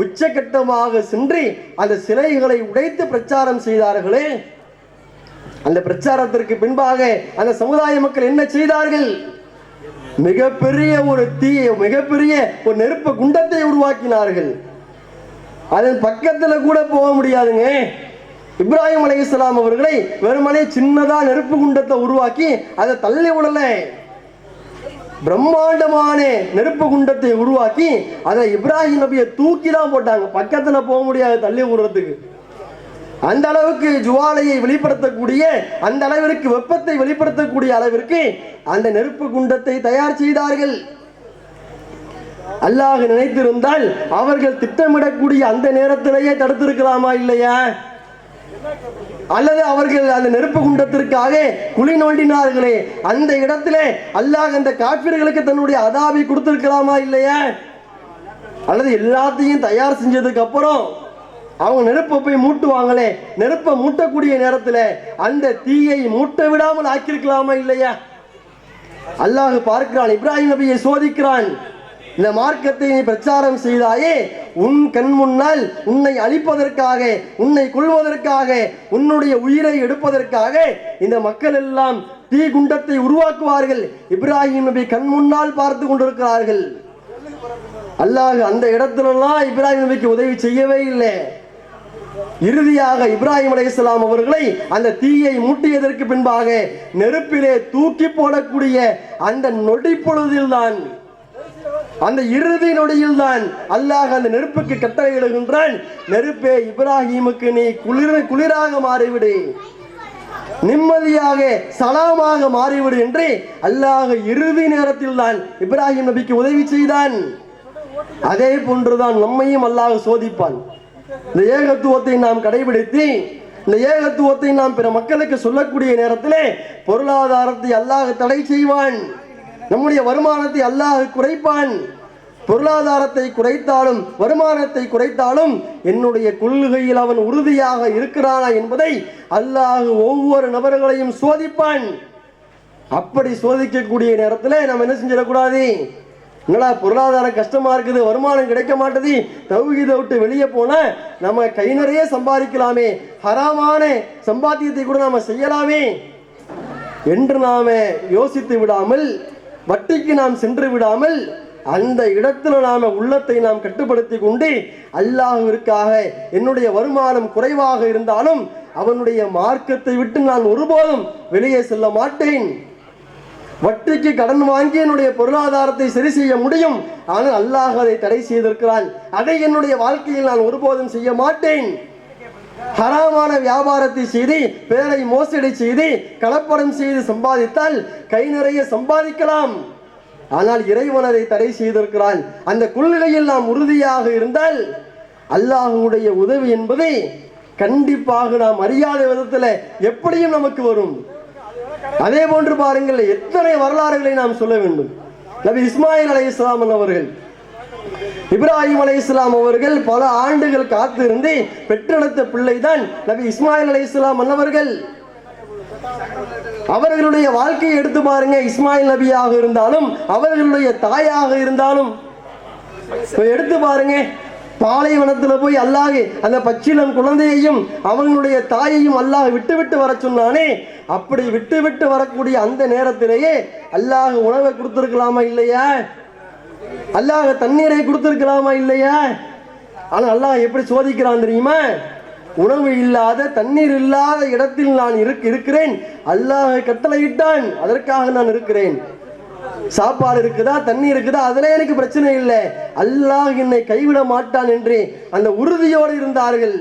உச்சகட்டமாக சென்று அந்த சிலைகளை உடைத்து பிரச்சாரம் செய்தார்களே. அந்த பிரச்சாரத்திற்கு பின்பாக அந்த சமுதாய மக்கள் என்ன செய்தார்கள்? மிகப்பெரிய ஒரு நெருப்பு குண்டத்தை உருவாக்கினார்கள். அதன் பக்கத்தில் கூட போக முடியாதுங்க. இப்ராஹிம் அலைஹிஸ்ஸலாம் அவர்களை வெறுமனே சின்னதா நெருப்பு குண்டத்தை உருவாக்கி அதை தள்ளி விடல, பிரம்மாண்டமான நெருப்பு குண்டத்தை உருவாக்கி அதை இப்ராஹிம் நபியை தூக்கி தான் போட்டாங்க. பக்கத்துல போக முடியாது தள்ளி விடுறதுக்கு. அந்த அளவுக்கு ஜுவாலையை வெளிப்படுத்தக்கூடிய, அந்த அளவிற்கு வெப்பத்தை வெளிப்படுத்தக்கூடிய அளவிற்கு அந்த நெருப்பு குண்டத்தை தயார் செய்தார்கள். அல்லாஹ் நினைத்திருந்தால் அவர்கள் திட்டமிடக்கூடிய அந்த நேரத்திலேயே தடுத்திருக்கலாமா இல்லையா? அல்லது அவர்கள் அந்த நெருப்பு குண்டத்திற்காக குழி நோண்டினார்களே, அந்த இடத்திலே அல்லாஹ் அந்த காஃபிர்களுக்கு தன்னுடைய அதாபை கொடுத்திருக்கலாமா இல்லையா? அல்லது எல்லாத்தையும் தயார் செஞ்சதுக்கு அப்புறம் அவங்க நெருப்பை போய் மூட்டுவாங்களே, நெருப்பை மூட்டக்கூடிய நேரத்தில் அந்த தீயை மூட்ட விடாமல் ஆக்கியிருக்கலாமா இல்லையா? அல்லாஹ் பார்க்கிறான், இப்ராஹிம் நபியை சோதிக்கிறான். இந்த மார்க்கத்தை நீ பிரச்சாரம் செய்தாயே, உன் கண் முன்னால் உன்னை அழிப்பதற்காக, உன்னை கொல்வதற்காக, உன்னுடைய உயிரை எடுப்பதற்காக இந்த மக்கள் எல்லாம் தீ குண்டத்தை உருவாக்குவார்கள். இப்ராஹிம் நபி கண் முன்னால் பார்த்து கொண்டிருக்கிறார்கள். அல்லாஹ் அந்த இடத்துலலாம் இப்ராஹிம் நபிக்கு உதவி செய்யவே இல்லை. இறுதியாக இப்ராஹிம் அலைஹிஸ்ஸலாம் அவர்களை அந்த தீயை மூட்டியதற்கு பின்பாக நெருப்பிலே தூக்கி போடக்கூடிய அந்த நொடி பொழுதில்தான், அந்த இறுதி நொடியில் தான் அல்லாஹ் அந்த நெருப்புக்கு கட்டளையிடுகின்றான், நெருப்பே இப்ராஹிமுக்கு நீ குளிராக மாறிவிடு. நிம்மதியாக சலாமாக மாறிவிடு என்று அல்லாஹ் இறுதி நேரத்தில் தான் இப்ராஹிம் நபிக்கு உதவி செய்தான். அதே போன்றுதான் நம்மையும் அல்லாஹ் சோதிப்பான். இந்த ஏகத்துவத்தை நாம் கடைபிடித்து இந்த ஏகத்துவத்தை நாம் பிற மக்களுக்கு சொல்லக்கூடிய நேரத்திலே பொருளாதாரத்தை அல்லாஹ் தடை செய்வான். நம்முடைய வருமானத்தை அல்லாஹ் குறைப்பான். பொருளாதாரத்தை குறைத்தாலும் வருமானத்தை குறைத்தாலும் என்னுடைய கொள்கையில் அவன் உறுதியாக இருக்கிறானா என்பதை அல்லாஹ் ஒவ்வொரு நபர்களையும் சோதிப்பான். அப்படி சோதிக்கக்கூடிய நேரத்தில் நம்ம என்ன செஞ்சிடக்கூடாது, என்னடா பொருளாதாரம் கஷ்டமா இருக்குது, வருமானம் கிடைக்க மாட்டேது, தௌஹீதை விட்டு வெளியே போனா நம்ம கை நிறைய சம்பாதிக்கலாமே, ஹராமான சம்பாத்தியத்தை கூட நாம செய்யலாமே என்று நாம யோசித்து விடாமல், வட்டிக்கு நாம் சென்று விடாமல், அந்த இடத்துல நாம உள்ளத்தை நாம் கட்டுப்படுத்தி கொண்டு அல்லாஹ்விற்காக என்னுடைய வருமானம் குறைவாக இருந்தாலும் அவனுடைய மார்க்கத்தை விட்டு நான் ஒருபோதும் வெளியே செல்ல மாட்டேன். வட்டிக்கு கடன் வாங்கி என்னுடைய பொருளாதாரத்தை சரி செய்ய முடியும், ஆனால் அல்லாஹ் அதை தடை செய்திருக்கிறான். அதை என்னுடைய வாழ்க்கையில் நான் ஒருபோதும் செய்ய மாட்டேன். ஹராமான வியாபாரத்தை செய்து பேரை மோசடி செய்து கலப்படம் செய்து சம்பாதித்தால் கை நிறைய சம்பாதிக்கலாம், ஆனால் இறைவன் அதை தடை செய்திருக்கிறான். அந்த கொள்கையில் நாம் உறுதியாக இருந்தால் அல்லாஹ்வுடைய உதவி என்பது கண்டிப்பாக நாம் அறியாத விதத்தில் எப்படியும் நமக்கு வரும். அதே போன்று பாருங்கள், எத்தனை வரலாறுகளை நாம் சொல்ல வேண்டும். நபி இஸ்மாயில் அலைஹிஸ்ஸலாம் அவர்கள், இப்ராஹிம் அலைஹிஸ்ஸலாம் அவர்கள் பல ஆண்டுகள் காத்திருந்து பெற்றெடுத்த பிள்ளைதான் நபி இஸ்மாயில் அலைஹிஸ்ஸலாம் அவர்கள். அவர்களுடைய வாழ்க்கையை எடுத்து பாருங்க. இஸ்மாயில் நபியாக இருந்தாலும் அவர்களுடைய தாயாக இருந்தாலும் எடுத்து பாருங்க. பாலைவனத்தில் போய் அல்லாஹ் அந்த பச்சிளம் குழந்தையையும் அவங்களுடைய தாயையும் அல்லாஹ் விட்டு வர சொன்னானே, அப்படி விட்டு வரக்கூடிய அந்த நேரத்திலேயே அல்லாஹ் உணவை கொடுத்திருக்கலாமா இல்லையா, அல்லாஹ் தண்ணீரை கொடுத்திருக்கலாமா இல்லையா? ஆனா அல்லாஹ் எப்படி சோதிக்கிறான் தெரியுமா? உணவு இல்லாத தண்ணீர் இல்லாத இடத்தில் நான் இருக்கிறேன், அல்லாஹ் கட்டளையிட்டான், அதற்காக நான் இருக்கிறேன். சாப்பாடு இருக்குதா தண்ணி இருக்குதா அதுல எனக்கு பிரச்சனை இல்லை, அல்லாஹ் என்னை கைவிட மாட்டான் என்று அந்த உறுதியோடு இருந்தார்கள்.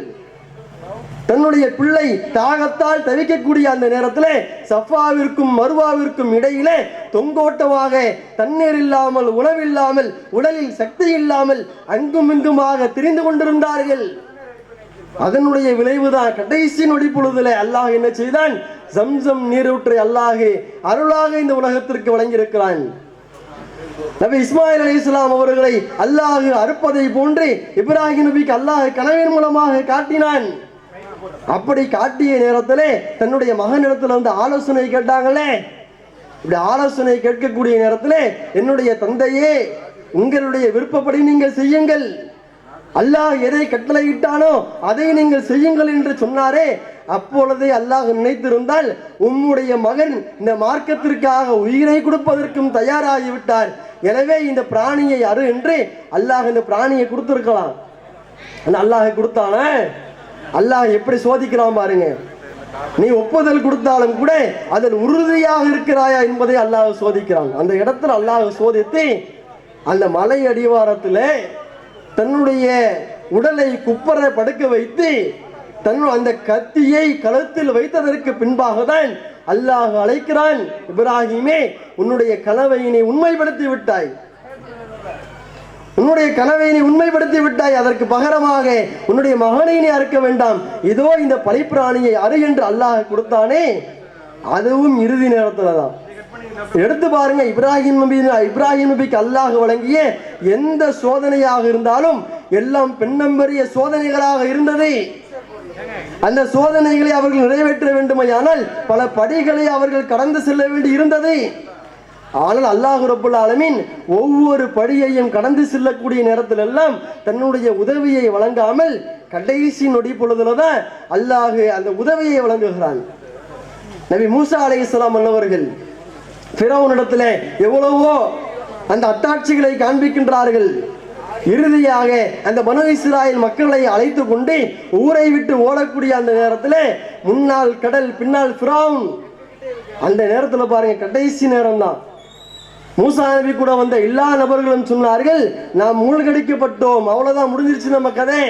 தன்னுடைய பிள்ளை தாகத்தால் தவிக்கக்கூடிய அந்த நேரத்தில் சஃபாவிற்கும் மருவாவிற்கும் இடையிலே தொங்கோட்டமாக தண்ணீர் இல்லாமல் உணவில்லாமல் உடலில் சக்தி இல்லாமல் அங்கும் இங்குமாக திரிந்து கொண்டிருந்தார்கள். அதனுடைய விளைவுதான் கடைசி நொடி பொழுதுல அல்லாஹ் என்ன செய்தான், ஜம்சம் நீரூற்றை அல்லாஹ் அருளாக இந்த உலகத்திற்கு வழங்கியிருக்கிறான். நபி இஸ்மாயில் அலைஹிஸ்ஸலாம் அவர்களை அல்லாஹ் அறுப்பதை போன்று இப்ராஹிம் நபிக்கு அல்லாஹ் கனவின் மூலமாக காட்டினான். அப்படி காட்டிய நேரத்திலே தன்னுடைய மகனிடத்துல வந்து ஆலோசனை கேட்டாங்களே, இப்படி ஆலோசனை கேட்கக்கூடிய நேரத்திலே என்னுடைய தந்தையே உங்களுடைய விருப்பப்படி நீங்கள் செய்யுங்கள், அல்லாஹ் எதை கட்டளையிட்டானோ அதை நீங்கள் செய்யுங்கள் என்று சொன்னாரே, அப்பொழுதே அல்லாஹ் நினைத்திருந்தால் உம்முடைய மகன் இந்த மார்க்கத்திற்காக உயிரை கொடுப்பதற்கும் தயாராகிவிட்டார், எனவே இந்த பிராணியை அரு என்று அல்லாஹ் இந்த பிராணியை கொடுத்திருக்கலாம். அல்லாஹ் கொடுத்தான அல்லாஹ் எப்படி சோதிக்கலாம் பாருங்க. நீ ஒப்புதல் கொடுத்தாலும் கூட அதில் உறுதியாக இருக்கிறாயா என்பதை அல்லாஹ் சோதிக்கிறான். அந்த இடத்துல அல்லாஹ் சோதித்து அந்த மலை அடிவாரத்தில் தன்னுடைய உடலை குப்பர படுக்க வைத்து அந்த கத்தியை கழுத்தில் வைத்ததற்கு பின்பாக தான் அல்லாஹ் அழைக்கிறான், இப்ராஹிமே உன்னுடைய கனவை நீ உண்மைப்படுத்தி விட்டாய், உன்னுடைய கனவை நீ உண்மைப்படுத்தி விட்டாய், அதற்கு பகரமாக உன்னுடைய மகனை நீ அறுக்க வேண்டாம், இதோ இந்த பலிப்பிராணியை அறு என்று அல்லாஹ் கொடுத்தானே, அதுவும் இறுதி நேரத்துல தான். எடுத்து பாருங்க, இப்ராஹிம் நபிக்கு அல்லாஹ் வழங்கிய எந்த சோதனையாக இருந்தாலும் எல்லாம் பெண்ணம்பெரிய சோதனைகளாக இருந்தது. அந்த சோதனைகளை அவர்கள் நிறைவேற்ற வேண்டுமையானால் பல படிகளை அவர்கள் கடந்து செல்ல வேண்டி இருந்தது. ஆனால் அல்லாஹ் ரப்புல் ஆலமீன் ஒவ்வொரு படியையும் கடந்து செல்லக்கூடிய நேரத்தில் எல்லாம் தன்னுடைய உதவியை வழங்காமல் கடைசி நொடி பொழுதுலதான் அல்லாஹ் அந்த உதவியை வழங்குகிறான். நபி மூசா அலைஹிஸ்ஸலாம் அவர்கள் ஃபிரௌனிடத்துல எவ்வளவோ அந்த அத்தாட்சிகளை காண்பிக்கின்றார்கள். இறுதியாக அந்த பனு இஸ்ராயேல் மக்களை அழைத்து கொண்டு ஊரை விட்டு ஓடக்கூடிய அந்த நேரத்தில் முன்னால் கடல் பின்னால் ஃபிரௌன், அந்த நேரத்தில் பாருங்க கடைசி நேரம் தான். மூசா நபி கூட வந்த எல்லா நபர்களும் சொன்னார்கள், நாம் மூழ்கடிக்கப்பட்டோம், அவ்வளவுதான், முடிஞ்சிருச்சு நம்ம கதை,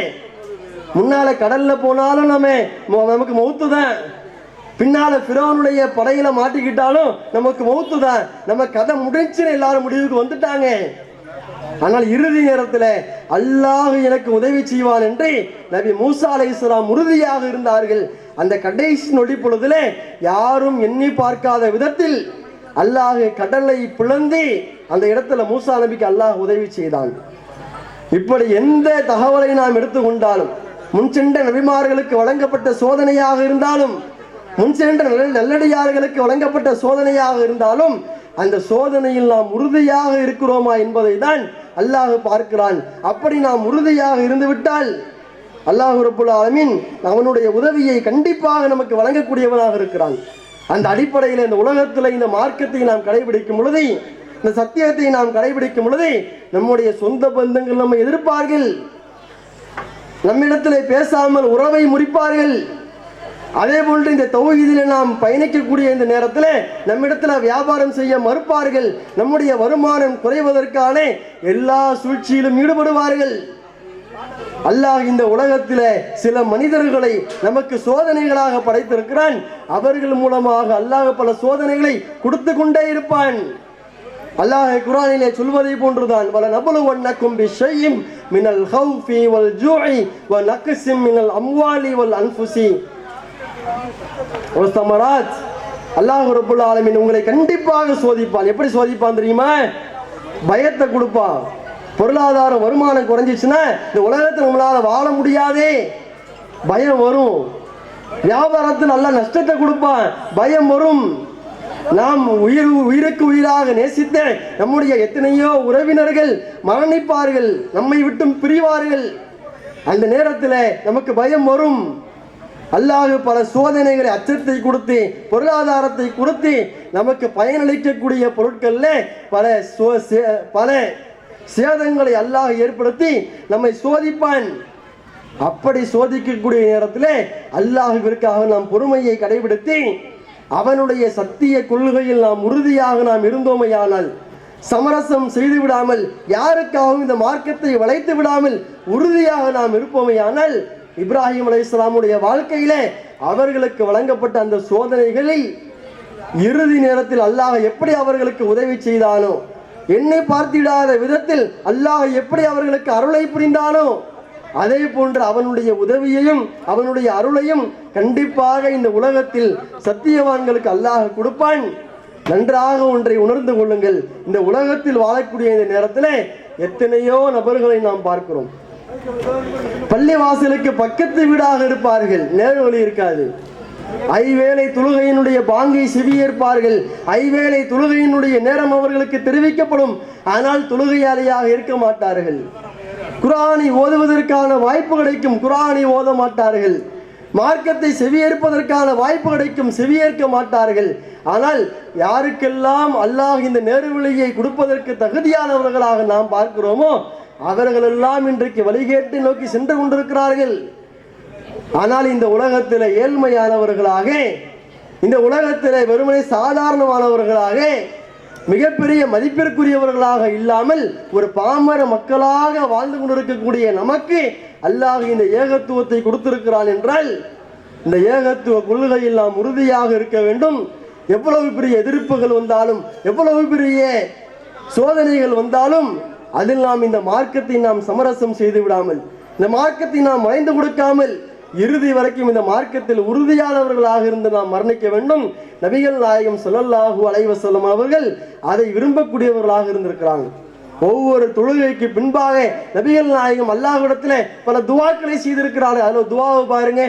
முன்னால கடல்ல போனாலும் நமக்கு மௌத்து தான், பின்னால பிறவனுடைய படையில மாட்டிக்கிட்டாலும் நமக்கு மௌத்து தான், நம்ம கதை முடிச்சுன்னு எல்லாரும் முடிவுக்கு வந்துட்டாங்க. ஆனால் இறுதி நேரத்தில் அல்லாஹ் எனக்கு உதவி செய்வான் என்று நபி மூசா அலைஹிஸ்ஸலாம் உறுதியாக இருந்தார்கள். அந்த கடைசி நொடி பொழுதுல யாரும் எண்ணி பார்க்காத விதத்தில் அல்லாஹ் கடலை பிளந்து அந்த இடத்துல மூசா நபிக்கு அல்லாஹ் உதவி செய்தான். இப்படி எந்த தகவலை நாம் எடுத்துக்கொண்டாலும், முன் சென்ற நபிமார்களுக்கு வழங்கப்பட்ட சோதனையாக இருந்தாலும், முன் சென்ற நல்லடியார்களுக்கு வழங்கப்பட்ட சோதனையாக இருந்தாலும், அந்த சோதனையில் நாம் உறுதியாக இருக்கிறோமா என்பதை தான் அல்லாஹ் பார்க்கிறான். அப்படி நாம் உறுதியாக இருந்துவிட்டால் அல்லாஹ் ரப்புல் ஆலமீன் அவனுடைய உதவியை கண்டிப்பாக நமக்கு வழங்கக்கூடியவனாக இருக்கிறான். அந்த அடிப்படையில் இந்த உலகத்தில் இந்த மார்க்கத்தை நாம் கடைபிடிக்கும் பொழுது, இந்த சத்தியத்தை நாம் கடைபிடிக்கும் பொழுது, நம்முடைய சொந்த பந்தங்கள் நம்மை எதிர்ப்பார்கள், நம்மிடத்தில் பேசாமல் உறவை முறிப்பார்கள். அதே போன்று இந்த தௌஹீதிலே நாம் பயணிக்கக்கூடிய இந்த நேரத்தில் நம்மிடத்தில் வியாபாரம் செய்ய மறுப்பார்கள், நம்முடைய வருமானம் குறைவதற்கான எல்லா சூழ்ச்சியிலும் ஈடுபடுவார்கள். அல்லாஹ் இந்த உலகத்தில் சில மனிதர்களை நமக்கு சோதனைகளாக படைத்திருக்கிறான். அவர்கள் மூலமாக அல்லாஹ் பல சோதனைகளை கொடுத்து கொண்டே இருப்பான். அல்லாஹ் குர்ஆனிலே சொல்வதை போன்றுதான், வல நபலுவன்னக்கும் பிஷைஇம் மினல் ஹௌஃபி வல் ஜூஇ வ நக்ஸிம் மினல் அம்வாலி வல் அன்ஃபுஸி வல் ஸமராத். அல்லாஹ் ரப்பல் ஆலமீன் உங்களை கண்டிப்பாக சோதிப்பான். எப்படி சோதிப்பான் தெரியுமா? பயத்தை கொடுப்பான். பொருளாதார வருமானம் குறைஞ்சிச்சுன்னா இந்த உலகத்தில் நம்மளால வாழ முடியாதே, பயம் வரும். வியாபாரத்தில் நல்ல நஷ்டத்தை கொடுப்பான், பயம் வரும். நாம் உயிருக்கு உயிராக நேசித்த நம்முடைய எத்தனையோ உறவினர்கள் மரணிப்பார்கள், நம்மை விட்டும் பிரிவார்கள். அந்த நேரத்தில் நமக்கு பயம் வரும். அல்லாஹ் பல சோதனைகளை, அச்சத்தை கொடுத்து, பொருளாதாரத்தை கொடுத்து நமக்கு பயனளிக்கக்கூடிய பொருட்கள்ல பல சேதங்களை அல்லாஹ் ஏற்படுத்தி நம்மை சோதிப்பான். அப்படி சோதிக்கக்கூடிய நேரத்தில் அல்லாஹ்விற்காக நாம் பொறுமையை கடைபிடித்து அவனுடைய சத்திய கொள்கையில் நாம் உறுதியாக நாம் இருந்தோமையானால், சமரசம் செய்து விடாமல், யாருக்காகவும் இந்த மார்க்கத்தை வளைத்து விடாமல் உறுதியாக நாம் இருப்போமையானால், இப்ராஹிம் அலைஹிஸ்ஸலாமுடைய வாழ்க்கையிலே அவர்களுக்கு வழங்கப்பட்ட அந்த சோதனைகளில் இறுதி நேரத்தில் அல்லாஹ் எப்படி அவர்களுக்கு உதவி செய்தானோ, என்னை பார்த்திடாத விதத்தில் அல்லாஹ் எப்படி அவர்களுக்கு அருளை புரிந்தானோ, அதே போன்று அவனுடைய உதவியையும் அவனுடைய அருளையும் கண்டிப்பாக இந்த உலகத்தில் சத்தியவான்களுக்கு அல்லாஹ் கொடுப்பான். நன்றாக ஒன்றை உணர்ந்து கொள்ளுங்கள். இந்த உலகத்தில் வாழக்கூடிய இந்த நேரத்தில் எத்தனையோ நபர்களை நாம் பார்க்கிறோம். பள்ளிவாசலுக்கு பக்கத்து வீடாக இருப்பார்கள், நேர்வழி இருக்காது. ஐவேளை தொழுகையினுடைய பாங்கை செவியேற்பார்கள், ஐவேளை தொழுகையினுடைய நேரம் அவர்களுக்கு தெரிவிக்கப்படும், ஆனால் தொழுகையாளியாக இருக்க மாட்டார்கள். குர்ஆனை ஓதுவதற்கான வாய்ப்பு கிடைக்கும், குர்ஆனை ஓத மாட்டார்கள். மார்க்கத்தை செவியேற்பதற்கான வாய்ப்பு கிடைக்கும், செவியேற்க மாட்டார்கள். ஆனால் யாருக்கெல்லாம் அல்லாஹ் இந்த நேர்வழியை கொடுப்பதற்கு தகுதியானவர்களாக நாம் பார்க்கிறோமோ அவர்களெல்லாம் இன்றைக்கு வழிகேட்டை நோக்கி சென்று கொண்டிருக்கிறார்கள். ஆனால் இந்த உலகத்தில் ஏழ்மையானவர்களாக, இந்த உலகத்தில் வெறுமனே சாதாரணமானவர்களாக, மிகப்பெரிய மதிப்பிற்குரியவர்களாக இல்லாமல் ஒரு பாமர மக்களாக வாழ்ந்து கொண்டிருக்கக்கூடிய நமக்கு அல்லாஹ் இந்த ஏகத்துவத்தை கொடுத்திருக்கிறான் என்றால், இந்த ஏகத்துவ கொள்கையில் நாம் உறுதியாக இருக்க வேண்டும். எவ்வளவு பெரிய எதிர்ப்புகள் வந்தாலும், எவ்வளவு பெரிய சோதனைகள் வந்தாலும் அதில் நாம் இந்த மார்க்கத்தை நாம் சமரசம் செய்து விடாமல், இந்த மார்க்கத்தை நாம் மறைந்து கொடுக்காமல் இறுதி வரைக்கும் இந்த மார்க்கத்தில் உறுதியானவர்களாக இருந்து நாம் மரணிக்க வேண்டும். நபிகள் நாயகம் ஸல்லல்லாஹு அலைஹி வஸல்லம் அவர்கள் அதை விரும்பக்கூடியவர்களாக இருந்திருக்கிறாங்க. ஒவ்வொரு தொழுகைக்கு பின்பாக நபிகள் நாயகம் அல்லாஹ்விடத்தில் பல துவாக்களை செய்திருக்கிறார்கள். அதில் துவாவை பாருங்க,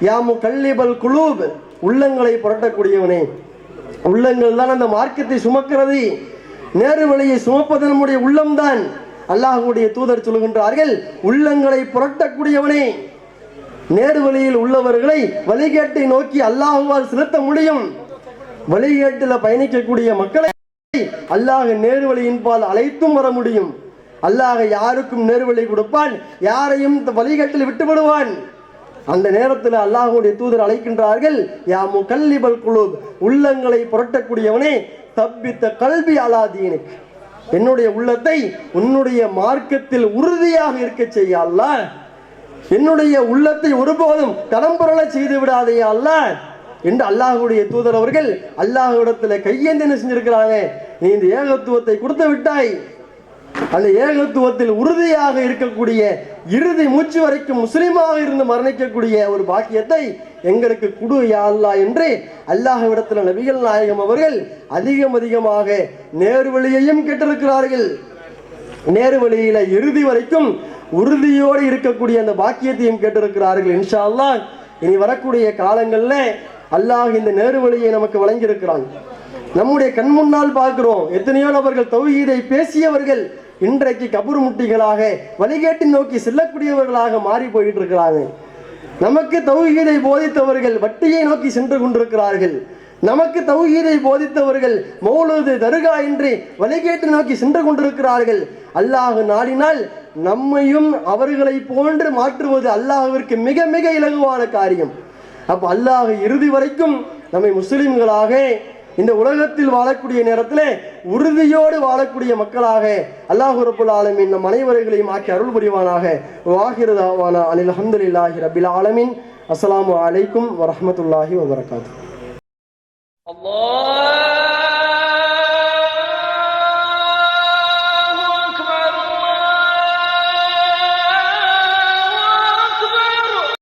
யா முகல்லிபல் குலூப், உள்ளங்களை புரட்டக்கூடியவனே. உள்ளங்கள் தான் அந்த மார்க்கத்தை சுமக்கிறது, நேரு வழியை சுமப்பது நம்முடைய உள்ளம்தான். அல்லாஹ்வுடைய தூதர் சொல்கின்றார்கள், உள்ளங்களை புரட்டக்கூடியவனே. நேரு வழியில் உள்ளவர்களை வழிகேட்டை நோக்கி அல்லாஹ்வால் செலுத்த முடியும். வழிகேட்டில் பயணிக்கக்கூடிய மக்களை அல்லாஹ் நேரு வழியின்பால் அழைத்தும் வர முடியும். அல்லாஹ் யாருக்கும் நேரு வழி கொடுப்பான், யாரையும் வழிகேட்டில் விட்டு விடுவான். அந்த நேரத்தில் அல்லாஹ்வுடைய தூதர் அழைக்கின்றார்கள், யா முகல்லிபல் குலூப், உள்ளங்களை புரட்டக்கூடியவனே, தப்பித்த கல்வி அலா தீனுக், என்னுடைய உள்ளத்தை உன்னுடைய மார்க்கத்தில் உறுதியாக இருக்க செய்ய அல்லாஹ். என்னுடைய உள்ளத்தை ஒருபோதும் தடம்புரள செய்து விடாதே அல்லாஹ். என்று அல்லாஹ்வுடைய தூதர் அவர்கள் அல்லாஹ்விடத்துல கையேந்தி என்ன செஞ்சிருக்கிறாங்க, நீ இந்த ஏகத்துவத்தை கொடுத்து விட்டாய், அந்த ஏகத்துவத்தில் உறுதியாக இருக்கக்கூடிய இறுதி மூச்சு வரைக்கும் முஸ்லிமாக இருந்து மரணிக்கக்கூடிய ஒரு பாக்கியத்தை எங்களுக்கு குடு யா அல்லாஹ் என்று அல்லாஹ்விடத்தில் நபிகள் நாயகம் அவர்கள் அதிகமாக நேர்வழியையும் கேட்டிருக்கிறார்கள். நேர்வழியில இறுதி வரைக்கும் உறுதியோடு இருக்கக்கூடிய அந்த பாக்கியத்தையும் கேட்டிருக்கிறார்கள். இன்ஷா அல்லாஹ் இனி வரக்கூடிய காலங்கள்ல அல்லாஹ் இந்த நேர்வழியை நமக்கு வழங்கியிருக்கிறான். நம்முடைய கண் முன்னால் பார்க்கிறோம், எத்தனையோ நபர்கள் தௌஹீதை பேசியவர்கள் இன்றைக்கு கபூர் முட்டிகளாக வழிகேட்டை நோக்கி செல்லக்கூடியவர்களாக மாறி போயிட்டு இருக்கிறாங்க. நமக்கு தௌஹீதை போதித்தவர்கள் வட்டியை நோக்கி சென்று கொண்டிருக்கிறார்கள். நமக்கு தௌஹீதை போதித்தவர்கள் மௌலூது தர்கா என்று வழிகேட்டை நோக்கி சென்று கொண்டிருக்கிறார்கள். அல்லாஹ் நாடினால் நம்மையும் அவர்களை போன்று மாற்றுவது அல்லாஹ்விற்கு மிக மிக இலகுவான காரியம். அப்ப அல்லாஹ் இறுதி வரைக்கும் நம்மை முஸ்லிம்களாக இந்த உலகத்தில் வாழக்கூடிய நேரத்தில் உறுதியோடு வாழக்கூடிய மக்களாக அல்லாஹ் ரப்புல் ஆலமீன் நம் அனைவர்களையும் ஆக்கி அருள் புரிவானாக. வாஹிரு தாவானா அனில் அல்ஹம்துலில்லாஹி ரப்பில் ஆலமீன். அஸ்ஸலாமு அலைக்கும் வரஹ்மத்துல்லாஹி வபரகாத்துஹு.